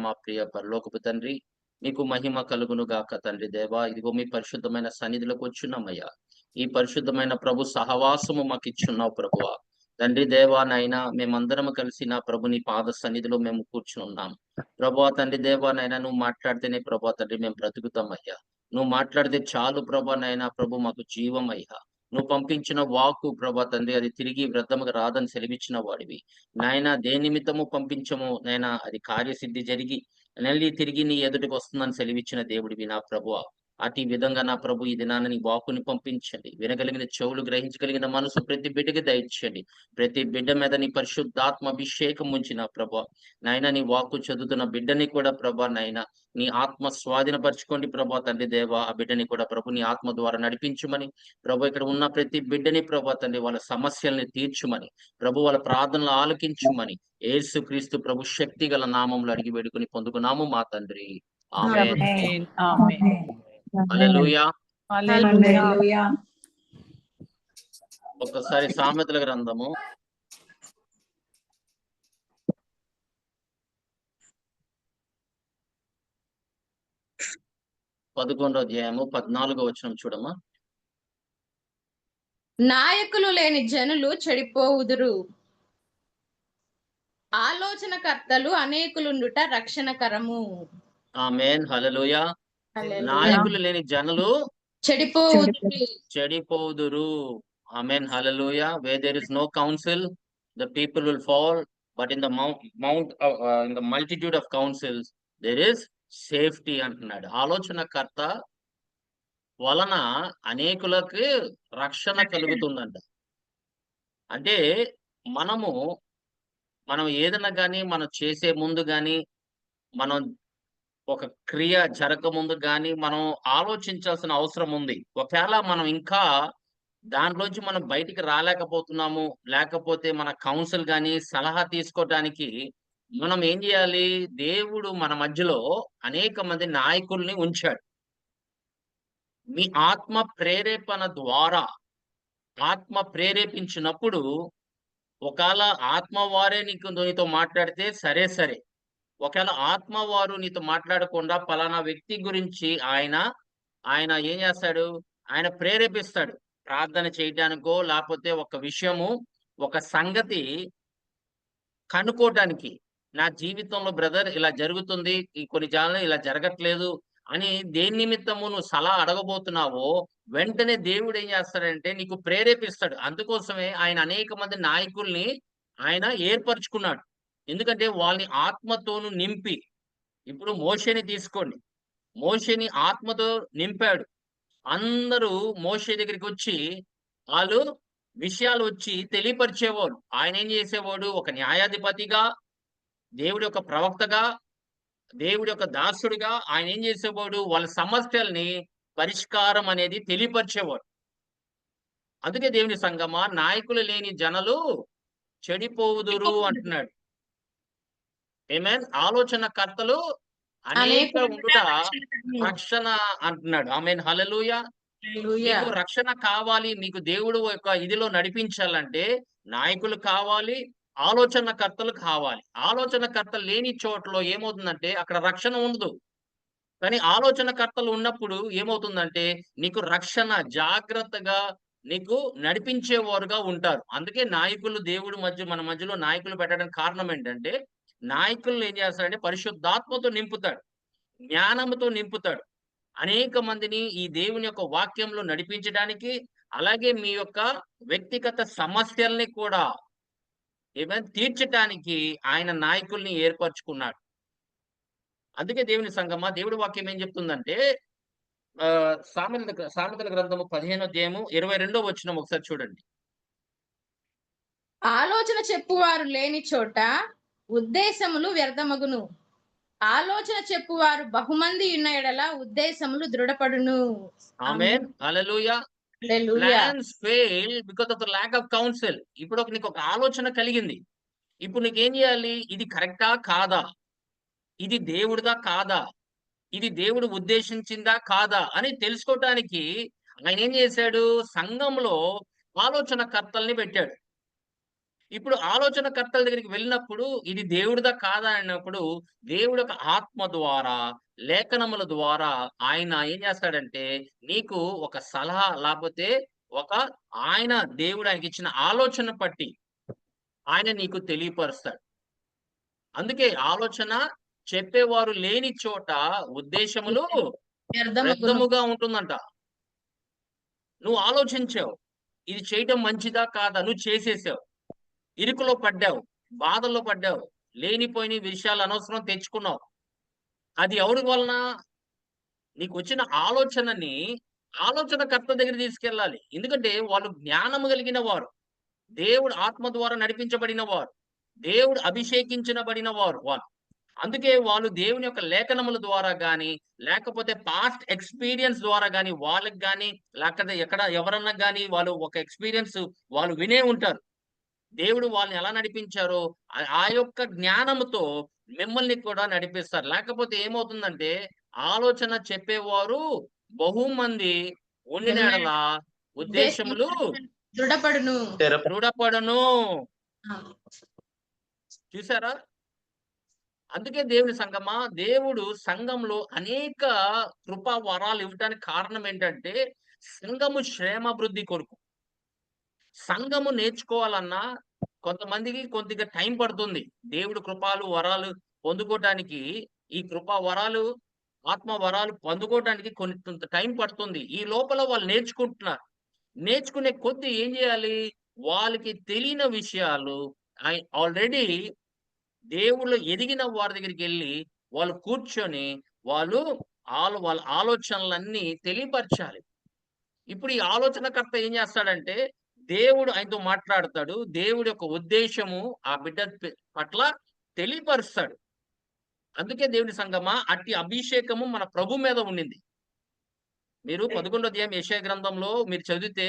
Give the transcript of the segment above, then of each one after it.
మా ప్రియ పరలోకపు తండ్రి, మీకు మహిమ కలుగును గాక తండ్రి దేవా. ఇదిగో మీ పరిశుద్ధమైన సన్నిధిలోకి వచ్చున్నామయ్యా. ఈ పరిశుద్ధమైన ప్రభు సహవాసము మాకిచ్చున్నావు ప్రభువా. తండ్రి దేవా నాయనా, మేమందరము కలిసి నా ప్రభు నీ పాద సన్నిధిలో మేము కూర్చునున్నాం. ప్రభువా తండ్రి దేవా నాయనా, నువ్వు మాట్లాడితేనే ప్రభువా తండ్రి మేము బ్రతుకుతామయ్యా. నువ్వు మాట్లాడితే చాలు ప్రభా నాయనా, ప్రభు మాకు జీవమయ్యా. నువ్వు పంపించిన వాక్కు ప్రభా తండ్రి, అది తిరిగి వ్యర్థముగా రాదని సెలవిచ్చిన వాడివి. నాయనా, దేని నిమిత్తము పంపించమో నాయనా, అది కార్యసిద్ధి జరిగి మళ్ళీ తిరిగి నీ ఎదుటికి వస్తుందని సెలవిచ్చిన దేవుడివి నా ప్రభువా. అట్టి విధంగా నా ప్రభు ఈ దినాన నీ వాక్కుని పంపించండి. వినగలిగిన చెవులు, గ్రహించగలిగిన మనసు ప్రతి బిడ్డకి దయచేయండి. ప్రతి బిడ్డ మీద నీ పరిశుద్ధాత్మ అభిషేకం ఉంచి నా ప్రభా నాయనా, నీ వాక్కు చదువుతున్న బిడ్డని కూడా ప్రభా నాయనా, నీ ఆత్మ స్వాధీనపరచుకోండి ప్రభా తండ్రి దేవా. ఆ బిడ్డని కూడా ప్రభు నీ ఆత్మ ద్వారా నడిపించుమని, ప్రభు ఇక్కడ ఉన్న ప్రతి బిడ్డని ప్రభా తండ్రి వాళ్ళ సమస్యల్ని తీర్చుమని, ప్రభు వాళ్ళ ప్రార్థనలు ఆలకించుమని, యేసుక్రీస్తు ప్రభు శక్తి గల నామములో అడిగి వేడుకొని పొందుకున్నాము మా తండ్రి. ఆమేన్. ఆమేన్. ఆమేన్. హల్లెలూయా. హల్లెలూయా. ఒక్కసారి సామెతల గ్రంథము 11వ అధ్యాయము 14వ వచనం చూడమ్మా. నాయకులు లేని జనులు చెడిపోవుదురు, ఆలోచనకర్తలు అనేకులుండుట రక్షణకరము. ఆమేన్. హల్లెలూయా. హల్లెలూయా. నాయకులు లేని జనులు చెడిపోవుదురు. చెడిపోదురు. ఆమేన్. హల్లెలూయా. Where there is no counsel, the people will fall, but in the in the multitude of counsels there is safety అంటున్నాడు. ఆలోచనకర్త వలన అనేకులకు రక్షణ కలుగుతుందంట. అంటే మనము మనం ఏదైనా గాని మనం చేసే ముందు గాని, మనం ఒక క్రియ జరగకముందు గాని మనం ఆలోచించాల్సిన అవసరం ఉంది. ఒకవేళ మనం ఇంకా దాంట్లోంచి మనం బయటికి రాలేకపోతున్నాము, లేకపోతే మన కౌన్సిల్ గాని, సలహా తీసుకోవటానికి మనం ఏం జేయాలి? దేవుడు మన మధ్యలో అనేక మంది నాయకుల్ని ఉంచాడు. మీ ఆత్మ ప్రేరేపణ ద్వారా, ఆత్మ ప్రేరేపించినప్పుడు ఒకాళ ఆత్మ వారే నీతో మాట్లాడితే సరే సరే. ఒకవేళ ఆత్మ వారు నీతో మాట్లాడకుండా పలానా వ్యక్తి గురించి ఆయన ఏం చేస్తాడు? ఆయన ప్రేరేపిస్తాడు. ప్రార్థన చేయటానికో, లేపోతే ఒక విషయము, ఒక సంగతి కనుక్కోటానికి. నా జీవితంలో బ్రదర్ ఇలా జరుగుతుంది. ఈ కొన్ని జాగాల్లో ఇలా జరగట్లేదు అని దేని నిమిత్తము నువ్వు సలహా అడగబోతున్నావో, వెంటనే దేవుడు ఏం చేస్తాడంటే నీకు ప్రేరేపిస్తాడు. అందుకోసమే ఆయన అనేక మంది నాయకుల్ని ఆయన ఏర్పరచుకున్నాడు. ఎందుకంటే వాళ్ళని ఆత్మతోను నింపి, ఇప్పుడు మోషేని తీసుకోండి. మోషేని ఆత్మతో నింపాడు. అందరూ మోషే దగ్గరికొచ్చి ఆళ్ళు విషయాలు వచ్చి తెలియపరిచేవాడు. ఆయన ఏం చేసేవాడు? ఒక న్యాయాధిపతిగా, దేవుడి యొక్క ప్రవక్తగా, దేవుడి యొక్క దాసుడిగా ఆయన ఏం చేసేవాడు? వాళ్ళ సమస్యల్ని పరిష్కారం అనేది తెలియపరిచేవాడు. అందుకే దేవుని సంగమా, నాయకులు లేని జనులు చెడిపోవుదురు అంటున్నాడు. ఆమేన్. ఆలోచనకర్తలు అనేక ఉండుట రక్షణ అంటున్నాడు. ఆమేన్. హల్లెలూయా. హల్లెలూయా. మీకు రక్షణ కావాలి, మీకు దేవుడు యొక్క ఇదిలో నడిపించాలంటే నాయకులు కావాలి, ఆలోచనకర్తలు కావాలి. ఆలోచనకర్తలు లేని చోట్లో ఏమవుతుందంటే అక్కడ రక్షణ ఉండదు. కానీ ఆలోచనకర్తలు ఉన్నప్పుడు ఏమవుతుందంటే నీకు రక్షణ జాగ్రత్తగా నీకు నడిపించేవారుగా ఉంటారు. అందుకే నాయకులు దేవుడు మన మధ్యలో నాయకులు పెట్టడానికి కారణం ఏంటంటే, నాయకులను ఏం చేస్తాడంటే పరిశుద్ధాత్మతో నింపుతాడు. జ్ఞానముతో నింపుతాడు. అనేక మందిని ఈ దేవుని యొక్క వాక్యంలో నడిపించడానికి, అలాగే మీ యొక్క వ్యక్తిగత సమస్యల్ని కూడా తీర్చటానికి ఆయన నాయకుల్ని ఏర్పరచుకున్నాడు. అందుకే దేవుని సంగమా, దేవుడి వాక్యం ఏం చెప్తుందంటే సామెతల గ్రంథము 15వ అధ్యాయము 22వ వచనం ఒకసారి చూడండి. ఆలోచన చెప్పువారు లేని చోట ఉద్దేశములు వ్యర్థమగును, ఆలోచన చెప్పువారు బహుమంది ఉన్న ఎడల ఉద్దేశములు దృఢపడును. Amen. Hallelujah. Hallelujah. Plans fail because of the lack of counsel. ఇప్పుడు నీకు ఒక ఆలోచన కలిగింది. ఇప్పుడు నీకేం చేయాలి? ఇది కరెక్టా? కాదా? ఇది దేవుడిదా? కాదా? ఇది దేవుడు ఉద్దేశించిందా? కాదా? అని తెలుసుకోవటానికి ఆయన ఏం చేశాడు? సంఘంలో ఆలోచనకర్తల్ని పెట్టాడు. ఇప్పుడు ఆలోచనకర్తల దగ్గరికి వెళ్ళినప్పుడు ఇది దేవుడిదా కాదా అన్నప్పుడు దేవుడి యొక్క ఆత్మ ద్వారా లేఖనముల ద్వారా ఆయన ఏం చేస్తాడంటే నీకు ఒక సలహా లేకపోతే ఒక ఆయన దేవుడు ఆయనకి ఇచ్చిన ఆలోచన పట్టి ఆయన నీకు తెలియపరుస్తాడు. అందుకే ఆలోచన చెప్పేవారు లేని చోట ఉద్దేశములు వ్యర్థమగును. వ్యర్థముగా ఉంటుందంట. నువ్వు ఆలోచించావు, ఇది చేయటం మంచిదా కాదా, నువ్వు చేసేసావు, ఇరుకులో పడ్డావు, బాధల్లో పడ్డావు, లేనిపోయిన విషయాలు అనవసరం తెచ్చుకున్నావు. అది ఎవరి వలన? నీకు వచ్చిన ఆలోచనని ఆలోచనకర్త దగ్గర తీసుకెళ్ళాలి. ఎందుకంటే వాళ్ళు జ్ఞానము కలిగిన వారు, దేవుడు ఆత్మ ద్వారా నడిపించబడిన వారు, దేవుడు అభిషేకించబడిన వారు వాళ్ళు. అందుకే వాళ్ళు దేవుని యొక్క లేఖనముల ద్వారా గాని, లేకపోతే పాస్ట్ ఎక్స్‌పీరియన్స్ ద్వారా గాని, వాళ్ళకి గాని, లేకపోతే ఎవరన్నా గాని వాళ్ళు ఒక ఎక్స్‌పీరియన్స్ వాళ్ళు వినే ఉంటారు. దేవుడు వాళ్ళని ఎలా నడిపించారో ఆ యొక్క జ్ఞానముతో మిమ్మల్ని కూడా నడిపిస్తారు. లేకపోతే ఏమవుతుందంటే ఆలోచన చెప్పేవారు బహుమంది ఉండిన యెడల ఉద్దేశములు దృఢపడును. దృఢపడును. చూసారా? అందుకే దేవుని సంగమా, దేవుడు సంఘంలో అనేక కృపా వరాలు ఇవ్వటానికి కారణం ఏంటంటే సంఘము క్షేమాభివృద్ధి కొరకు. సంఘము నేర్చుకోవాలన్నా కొంతమందికి కొద్దిగా టైం పడుతుంది. దేవుడు కృపాలు వరాలు పొందుకోవటానికి, ఈ కృపా వరాలు ఆత్మ వరాలు పొందుకోవటానికి కొంత టైం పడుతుంది. ఈ లోపల వాళ్ళు నేర్చుకుంటున్నారు. నేర్చుకునే కొద్దీ ఏం చేయాలి? వాళ్ళకి తెలియని విషయాలు ఆల్రెడీ దేవుళ్ళు ఎదిగిన వారి దగ్గరికెళ్ళి వాళ్ళు కూర్చొని వాళ్ళు వాళ్ళ ఆలోచనలన్నీ తెలియపరచాలి. ఇప్పుడు ఈ ఆలోచనకర్త ఏం చేస్తాడంటే దేవుడు ఆయనతో మాట్లాడతాడు. దేవుడి యొక్క ఉద్దేశము ఆ బిడ్డ పట్ల తెలియపరుస్తాడు. అందుకే దేవుని సంగమా అట్టి అభిషేకము మన ప్రభు మీద ఉండింది. మీరు 11వ అధ్యాయం యెషయా గ్రంథంలో మీరు చదివితే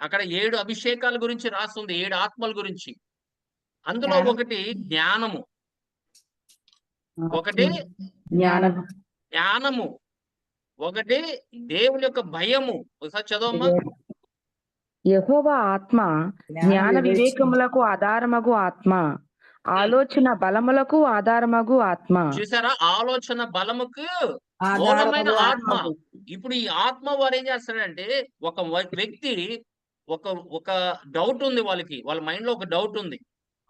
అక్కడ 7 అభిషేకాల గురించి రాస్తుంది. 7 ఆత్మల గురించి. అందులో ఒకటి జ్ఞానము, ఒకటి జ్ఞానము, ఒకటి దేవుని యొక్క భయము. ఒకసారి చదవమ్మా. యెహోవా ఆత్మ జ్ఞాన వివేకములకు ఆధారమగు ఆత్మ, ఆలోచన బలములకు ఆధారమగు ఆత్మ. చూసారా? ఆలోచన బలముకు మూలమైన ఆత్మ. ఇప్పుడు ఈ ఆత్మ వారు ఏం చేస్తాడంటే ఒక వ్యక్తి ఒక డౌట్ ఉంది వాళ్ళకి, వాళ్ళ మైండ్ లో ఒక డౌట్ ఉంది.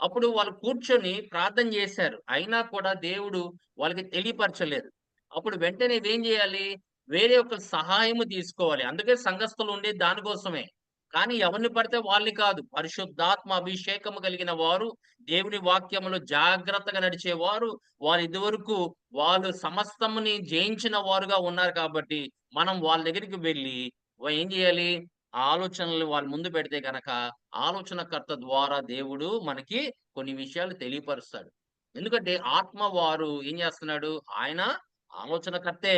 అప్పుడు వాళ్ళు కూర్చొని ప్రార్థన చేశారు. అయినా కూడా దేవుడు వాళ్ళకి తెలియపరచలేదు. అప్పుడు వెంటనే ఏం చేయాలి? వేరే ఒక సహాయము తీసుకోవాలి. అందుకే సంఘస్థులు ఉండేది దానికోసమే. కానీ ఎవరిని పడితే వాళ్ళని కాదు. పరిశుద్ధాత్మ అభిషేకము కలిగిన వారు, దేవుని వాక్యములో జాగ్రత్తగా నడిచేవారు, వారు ఇదివరకు వాళ్ళు సమస్తముని జయించిన వారుగా ఉన్నారు కాబట్టి మనం వాళ్ళ దగ్గరికి వెళ్ళి ఏం చేయాలి? ఆలోచనలు వాళ్ళ ముందు పెడితే గనక ఆలోచనకర్త ద్వారా దేవుడు మనకి కొన్ని విషయాలు తెలియపరుస్తాడు. ఎందుకంటే ఆత్మ వారు ఏం చేస్తున్నాడు? ఆయన ఆలోచనకర్తే.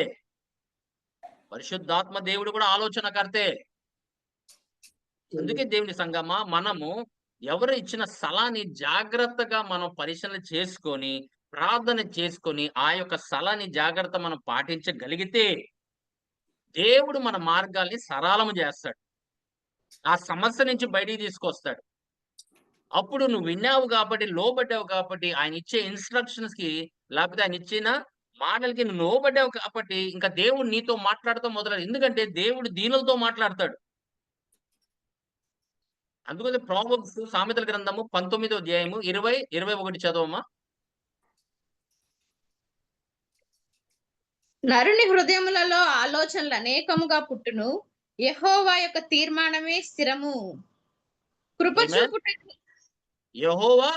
పరిశుద్ధాత్మ దేవుడు కూడా ఆలోచనకర్తే. అందుకే దేవుని సంగమా మనము ఎవరు ఇచ్చిన స్థలాన్ని జాగ్రత్తగా మనం పరిశీలన చేసుకొని ప్రార్థన చేసుకొని ఆ యొక్క స్థలాన్ని జాగ్రత్త మనం పాటించగలిగితే దేవుడు మన మార్గాల్ని సరళము చేస్తాడు. ఆ సమస్య నుంచి బయటికి తీసుకొస్తాడు. అప్పుడు నువ్వు విన్నావు కాబట్టి, లోబడ్డావు కాబట్టి, ఆయన ఇచ్చే ఇన్స్ట్రక్షన్స్ కి లేకపోతే ఆయన ఇచ్చిన మాటలకి నువ్వు లోబడ్డావు కాబట్టి ఇంకా దేవుడు నీతో మాట్లాడటం మొదలైంది. ఎందుకంటే దేవుడు దీనులతో మాట్లాడతాడు. అందుకని ప్రావెర్బ్స్ సామెతల గ్రంథము 19వ అధ్యాయము 20, 21 చదవమ్మా. నరుని హృదయములలో ఆలోచనలు అనేకముగా పుట్టును, యెహోవా యొక్క తీర్మానమే స్థిరము. కృప చూపుట యెహోవా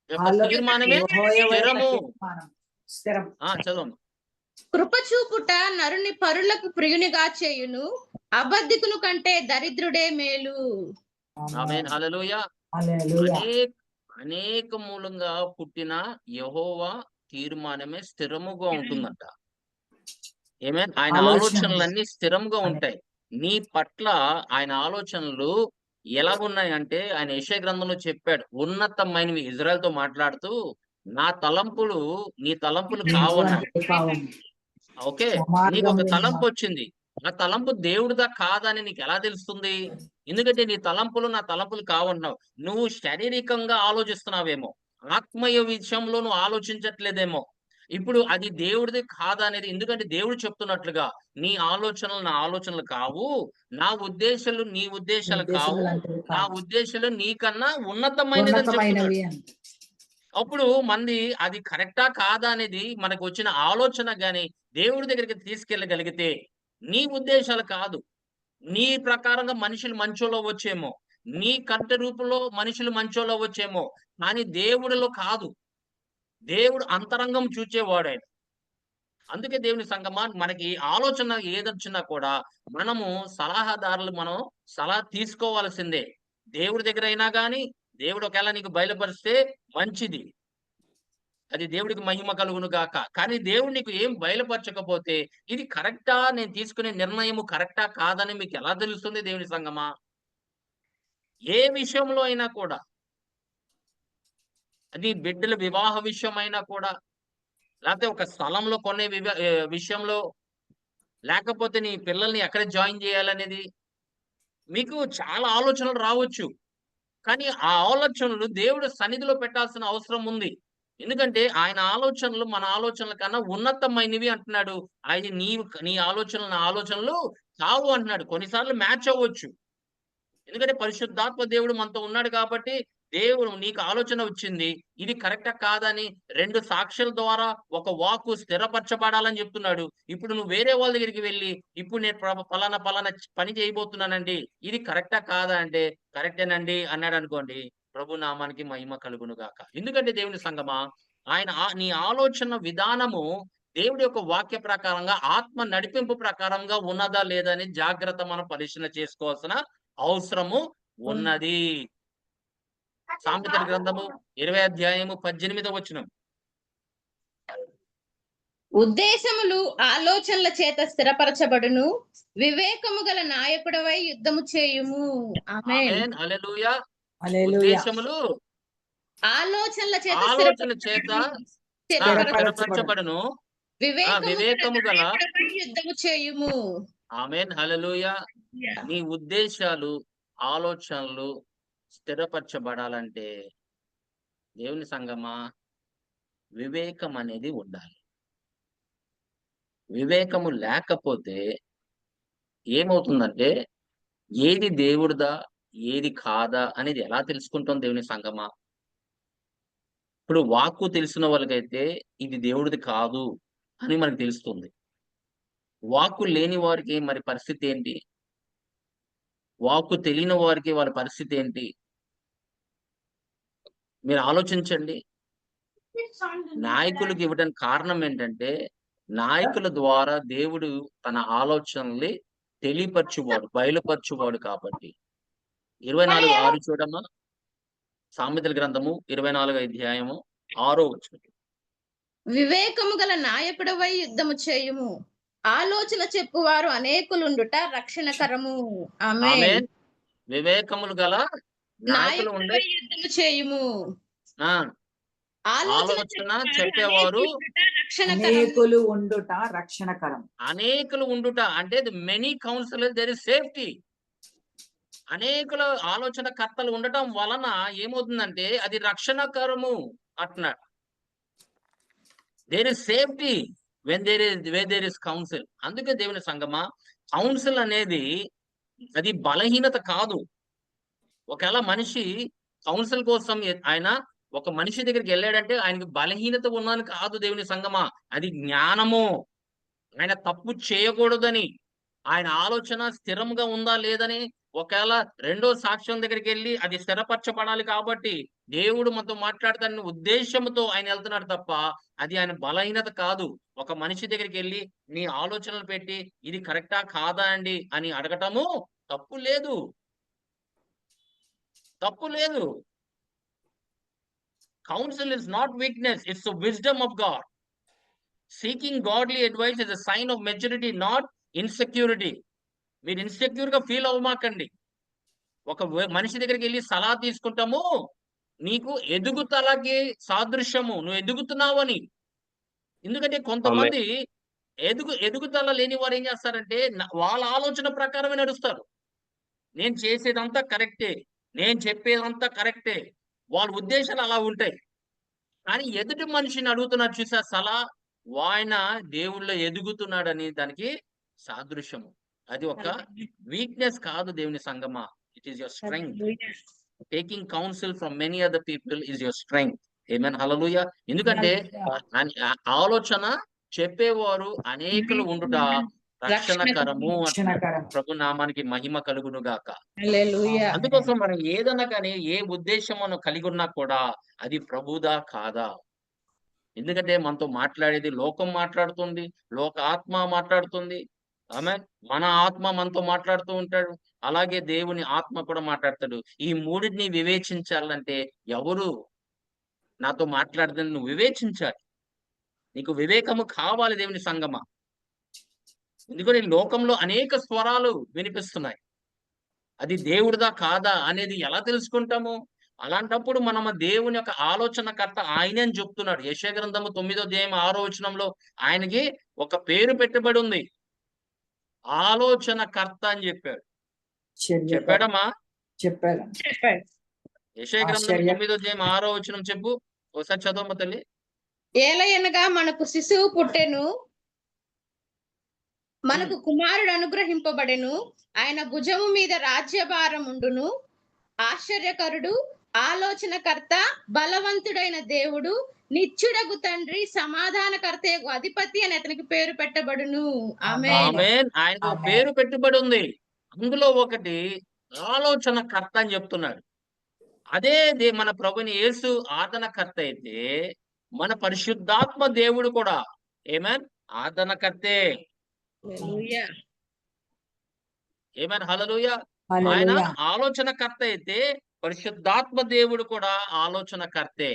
యొక్క తీర్మానమే స్థిరము. చదవమ్మా. కృప చూపుట నరుని పరులకు ప్రియునిగా చేయును, అబద్ధికును కంటే దరిద్రుడే మేలు. ఆమేన్. హల్లెలూయా. అనేక మూలంగా పుట్టిన యెహోవా తీర్మానమే స్థిరముగా ఉంటుందంట. ఆమేన్. ఆయన ఆలోచనలన్నీ స్థిరంగా ఉంటాయి. నీ పట్ల ఆయన ఆలోచనలు ఎలాగున్నాయంటే ఆయన యెషయా గ్రంథంలో చెప్పాడు. ఉన్నతమైనవి ఇజ్రాయెల్‌తో మాట్లాడుతూ నా తలంపులు నీ తలంపులు కావన్న. ఓకే. నీకు ఒక తలంపు వచ్చింది. ఆ తలంపు దేవుడిదా కాదా అని నీకు ఎలా తెలుస్తుంది? ఎందుకంటే నీ తలంపులు నా తలంపులు కావంటున్నావు. నువ్వు శారీరకంగా ఆలోచిస్తున్నావేమో. ఆత్మీయ విషయంలో నువ్వు ఆలోచించట్లేదేమో. ఇప్పుడు అది దేవుడిది కాదా అనేది, ఎందుకంటే దేవుడు చెప్తున్నట్లుగా నీ ఆలోచనలు నా ఆలోచనలు కావు. నా ఉద్దేశాలు నీ ఉద్దేశాలు కావు. నా ఉద్దేశాలు నీకన్నా ఉన్నతమైనదని చెప్తున్నాడు. ఉన్నతమైనవి అంట. అప్పుడు మంది అది కరెక్టా కాదా అనేది మనకు వచ్చిన ఆలోచన గాని దేవుడి దగ్గరికి తీసుకెళ్ళగలిగితే, నీ ఉద్దేశాలు కాదు. నీ ప్రకారంగా మనుషులు మంచోళ్ళవ్వచ్చేమో. నీ కంటి రూపంలో మనుషులు మంచోళ్ళవ్వచ్చేమో. కానీ దేవుడిలో కాదు. దేవుడు అంతరంగం చూచేవాడాయన. అందుకే దేవుని సంగమా మనకి ఆలోచన ఏదొచ్చినా కూడా మనము సలహాదారులు మనం సలహా తీసుకోవాల్సిందే. దేవుడి దగ్గరైనా గాని, దేవుడు ఒకవేళ నీకు బయలుపరిస్తే మంచిది. అది దేవుడికి మహిమ కలుగును గాక. కానీ దేవుడు నీకు ఏం బయలుపరచకపోతే, ఇది కరెక్టా? నేను తీసుకునే నిర్ణయము కరెక్టా? కాదని మీకెలా తెలుస్తుంది దేవుని సంగమా? ఏ విషయంలో అయినా కూడా, అది బిడ్డల వివాహ విషయమైనా కూడా, లేకపోతే ఒక స్థలంలో కొనే విషయంలో, లేకపోతే నీ పిల్లల్ని ఎక్కడ జాయిన్ చేయాలనేది, మీకు చాలా ఆలోచనలు రావచ్చు. కానీ ఆ ఆలోచనలు దేవుడు సన్నిధిలో పెట్టాల్సిన అవసరం ఉంది. ఎందుకంటే ఆయన ఆలోచనలు మన ఆలోచనల కన్నా ఉన్నతమైనవి అంటున్నాడు. అది నీ ఆలోచనలు నా ఆలోచనలు కావు అంటున్నాడు. కొన్నిసార్లు మ్యాచ్ అవ్వచ్చు. ఎందుకంటే పరిశుద్ధాత్మ దేవుడు మనతో ఉన్నాడు కాబట్టి, దేవుడు నీకు ఆలోచన వచ్చింది. ఇది కరెక్టా కాదా అని 2 సాక్షుల ద్వారా ఒక వాక్కు స్థిరపరచబడాలని చెప్తున్నాడు. ఇప్పుడు నువ్వు వేరే వాళ్ళ దగ్గరికి వెళ్లి, ఇప్పుడు నేను పలానా పలానా పని చేయబోతున్నానండి. ఇది కరెక్టా కాదా అంటే, కరెక్టేనండి అన్నాడనుకోండి. ప్రభు నామానికి మహిమ కలుగును గాక. ఎందుకంటే దేవుని సంగమా, ఆయన నీ ఆలోచన విధానము దేవుడి యొక్క వాక్య ప్రకారంగా, ఆత్మ నడిపింపు ప్రకారంగా ఉన్నదా లేదా అని జాగ్రత్త మనం పరిశీలన చేసుకోవాల్సిన అవసరము ఉన్నది. సామెతల గ్రంథము 20 అధ్యాయము 18వ వచనం. ఉద్దేశములు ఆలోచనల చేత స్థిరపరచబడును. వివేకము గల నాయకుడవై యుద్ధము చేయుము. ఆమేన్. ఆమేన్. హల్లెలూయా. హల్లెలూయా. ఉద్దేశములు ఆలోచనల చేత ఆలోచన చేత స్థిరపరచబడును. వివేకము వివేకము గల నాయకుడవై యుద్ధము చేయుము. ఆమేన్. హల్లెలూయా. నీ ఉద్దేశాలు, ఆలోచనలు స్థిరపరచబడాలంటే దేవుని సంగమా, వివేకం అనేది ఉండాలి. వివేకము లేకపోతే ఏమవుతుందంటే, ఏది దేవుడిదా, ఏది కాదా అనేది ఎలా తెలుసుకుంటాం దేవుని సంగమా? ఇప్పుడు వాక్కు తెలిసిన వాళ్ళకైతే ఇది దేవుడిది కాదు అని మనకు తెలుస్తుంది. వాక్కు లేని వారికి మరి పరిస్థితి ఏంటి? వాక్కు తెలియని వారికి వాళ్ళ పరిస్థితి ఏంటి? మీరు ఆలోచించండి. నాయకులకు ఇవ్వడానికి కారణం ఏంటంటే, నాయకుల ద్వారా దేవుడు తన ఆలోచనల్ని బయలుపరచువాడు కాబట్టి. 24:6 చూడమ్మా. సామెతల గ్రంథము 24 అధ్యాయము 6వ వచనం. వివేకము గల నాయకుడవై యుద్ధము చేయుము. ఆలోచన చెప్పువారు అనేకులుండుట రక్షణకరము. ఆమేన్. ఆమేన్. వివేకములు గల నాయకులు ఉండే నాయకుడవై యుద్ధము చేయుము. ఆ ఆలోచన ఆలోచన చెప్పేవారు రక్షణకరము. అనేకులు ఉండుట రక్షణకరం. అనేకులు ఉండుట అంటే many counsellor there is safety. అనేకుల ఆలోచన కర్తలు ఉండటం వలన ఏమవుతుందంటే అది రక్షణకరము అంటున్నాడు. There is safety where there is counsel. అందుకే దేవుని సంగమా, కౌన్సిల్ అనేది అది బలహీనత కాదు. ఒకవేళ మనిషి కౌన్సిల్ కోసం ఆయన ఒక మనిషి దగ్గరికి వెళ్ళాడంటే ఆయనకి బలహీనత ఉన్నదని కాదు దేవుని సంగమా, అది జ్ఞానము. ఆయన తప్పు చేయకూడదని, ఆయన ఆలోచన స్థిరంగా ఉందా లేదని, ఒకవేళ రెండో సాక్ష్యం దగ్గరికి వెళ్ళి అది స్థిరపరచబడాలి కాబట్టి దేవుడు మనతో మాట్లాడతాడని ఉద్దేశంతో ఆయన వెళ్తున్నాడు తప్ప, అది ఆయన బలహీనత కాదు. ఒక మనిషి దగ్గరికి వెళ్ళి నీ ఆలోచనలు పెట్టి ఇది కరెక్టా కాదా అండి అని అడగటము తప్పు లేదు. తప్పు లేదు. Counsel is not weakness, it's the wisdom of God. Seeking godly advice is a sign of maturity, not insecurity. మీరు ఇన్సెక్యూర్ గా ఫీల్ అవ్వమాకండి. ఒక మనిషి దగ్గరికి వెళ్ళి సలహా తీసుకుంటాము, నీకు ఎదుగుదలకి సాదృశ్యము, నువ్వు ఎదుగుతున్నావు అని. ఎందుకంటే కొంతమంది ఎదుగుదల లేని వారు ఏం చేస్తారంటే వాళ్ళ ఆలోచన ప్రకారమే నడుస్తారు. నేను చేసేదంతా కరెక్టే. నేను చెప్పేదంతా కరెక్టే. వాళ్ళ ఉద్దేశాలు అలా ఉంటాయి. కానీ ఎదుటి మనిషిని అడుగుతున్నారు చూసారా సలహా, ఆయన దేవుళ్ళో ఎదుగుతున్నాడని దానికి సాదృశ్యము. అది ఒక వీక్‌నెస్ కాదు దేవుని సంగమా. It is your strength. Taking counsel from many other people is your strength. Amen hallelujah. ఎందుకంటే ఆలోచన చెప్పేవారు అనేకులు ఉండుట రక్షణకరము అంటున్నాడు. రక్షణకరం. ప్రభు నామానికి మహిమ కలుగును గాక. హల్లెలూయా. అందుకోసం మనం ఏదన్నా కానీ ఏ ఉద్దేశం మనం కలిగి ఉన్నా కూడా అది ప్రభుదా కాదా? ఎందుకంటే మనతో మాట్లాడేది లోకం మాట్లాడుతుంది. లోక ఆత్మ మాట్లాడుతుంది. ఆమేన్. మన ఆత్మ మనతో మాట్లాడుతూ ఉంటాడు. అలాగే దేవుని ఆత్మ కూడా మాట్లాడతాడు. ఈ మూడిటిని వివేచించాలంటే ఎవరు నాతో మాట్లాడదని నువ్వు వివేచించాలి. నీకు వివేకము కావాలి దేవుని సంగమా. ఎందుకంటే ఈ లోకంలో అనేక స్వరాలు వినిపిస్తున్నాయి. అది దేవుడిదా కాదా అనేది ఎలా తెలుసుకుంటాము? అలాంటప్పుడు మనము దేవుని యొక్క ఆలోచనకర్త ఆయనే అని చెప్తున్నాడు. యెషయా గ్రంథము 9వ అధ్యాయం 6వ వచనంలో ఆయనకి ఒక పేరు పెట్టబడి ఉంది. ఆలోచనకర్త అని చెప్పాడు. చెప్పాడమ్మా? చెప్పాడు. చెప్పాడు. యెషయా గ్రంథం ఆశ్చర్య. 9వ అధ్యాయం 6వ వచనం చెప్పు. ఒకసారి చదవమ్మ తల్లి. ఏలయనగా మనకు శిశువు పుట్టెను, మనకు కుమారుడు అనుగ్రహింపబడెను, ఆయన భుజము మీద రాజ్యభారం ఉండును, ఆశ్చర్యకరుడు, ఆలోచనకర్త, బలవంతుడైన దేవుడు, నిత్యుడగు తండ్రి, సమాధానకర్త అధిపతి అని అతనికి పేరు పెట్టబడును. ఆమేన్. ఆమేన్. ఆయనకు ఒక ఆమేన్. పేరు పెట్టబడి ఉంది. అందులో ఒకటి ఆలోచనకర్త అని చెప్తున్నాడు. అదే మన ప్రభుని యేసు ఆదరణకర్త అయితే మన పరిశుద్ధాత్మ దేవుడు కూడా ఆమేన్ ఆదరణకర్తే. హల్లెలూయా. ఆమేన్ హల్లెలూయా. ఆయన హల్లెలూయా. ఆలోచనకర్త అయితే పరిశుద్ధాత్మ దేవుడు కూడా ఆలోచనకర్తే.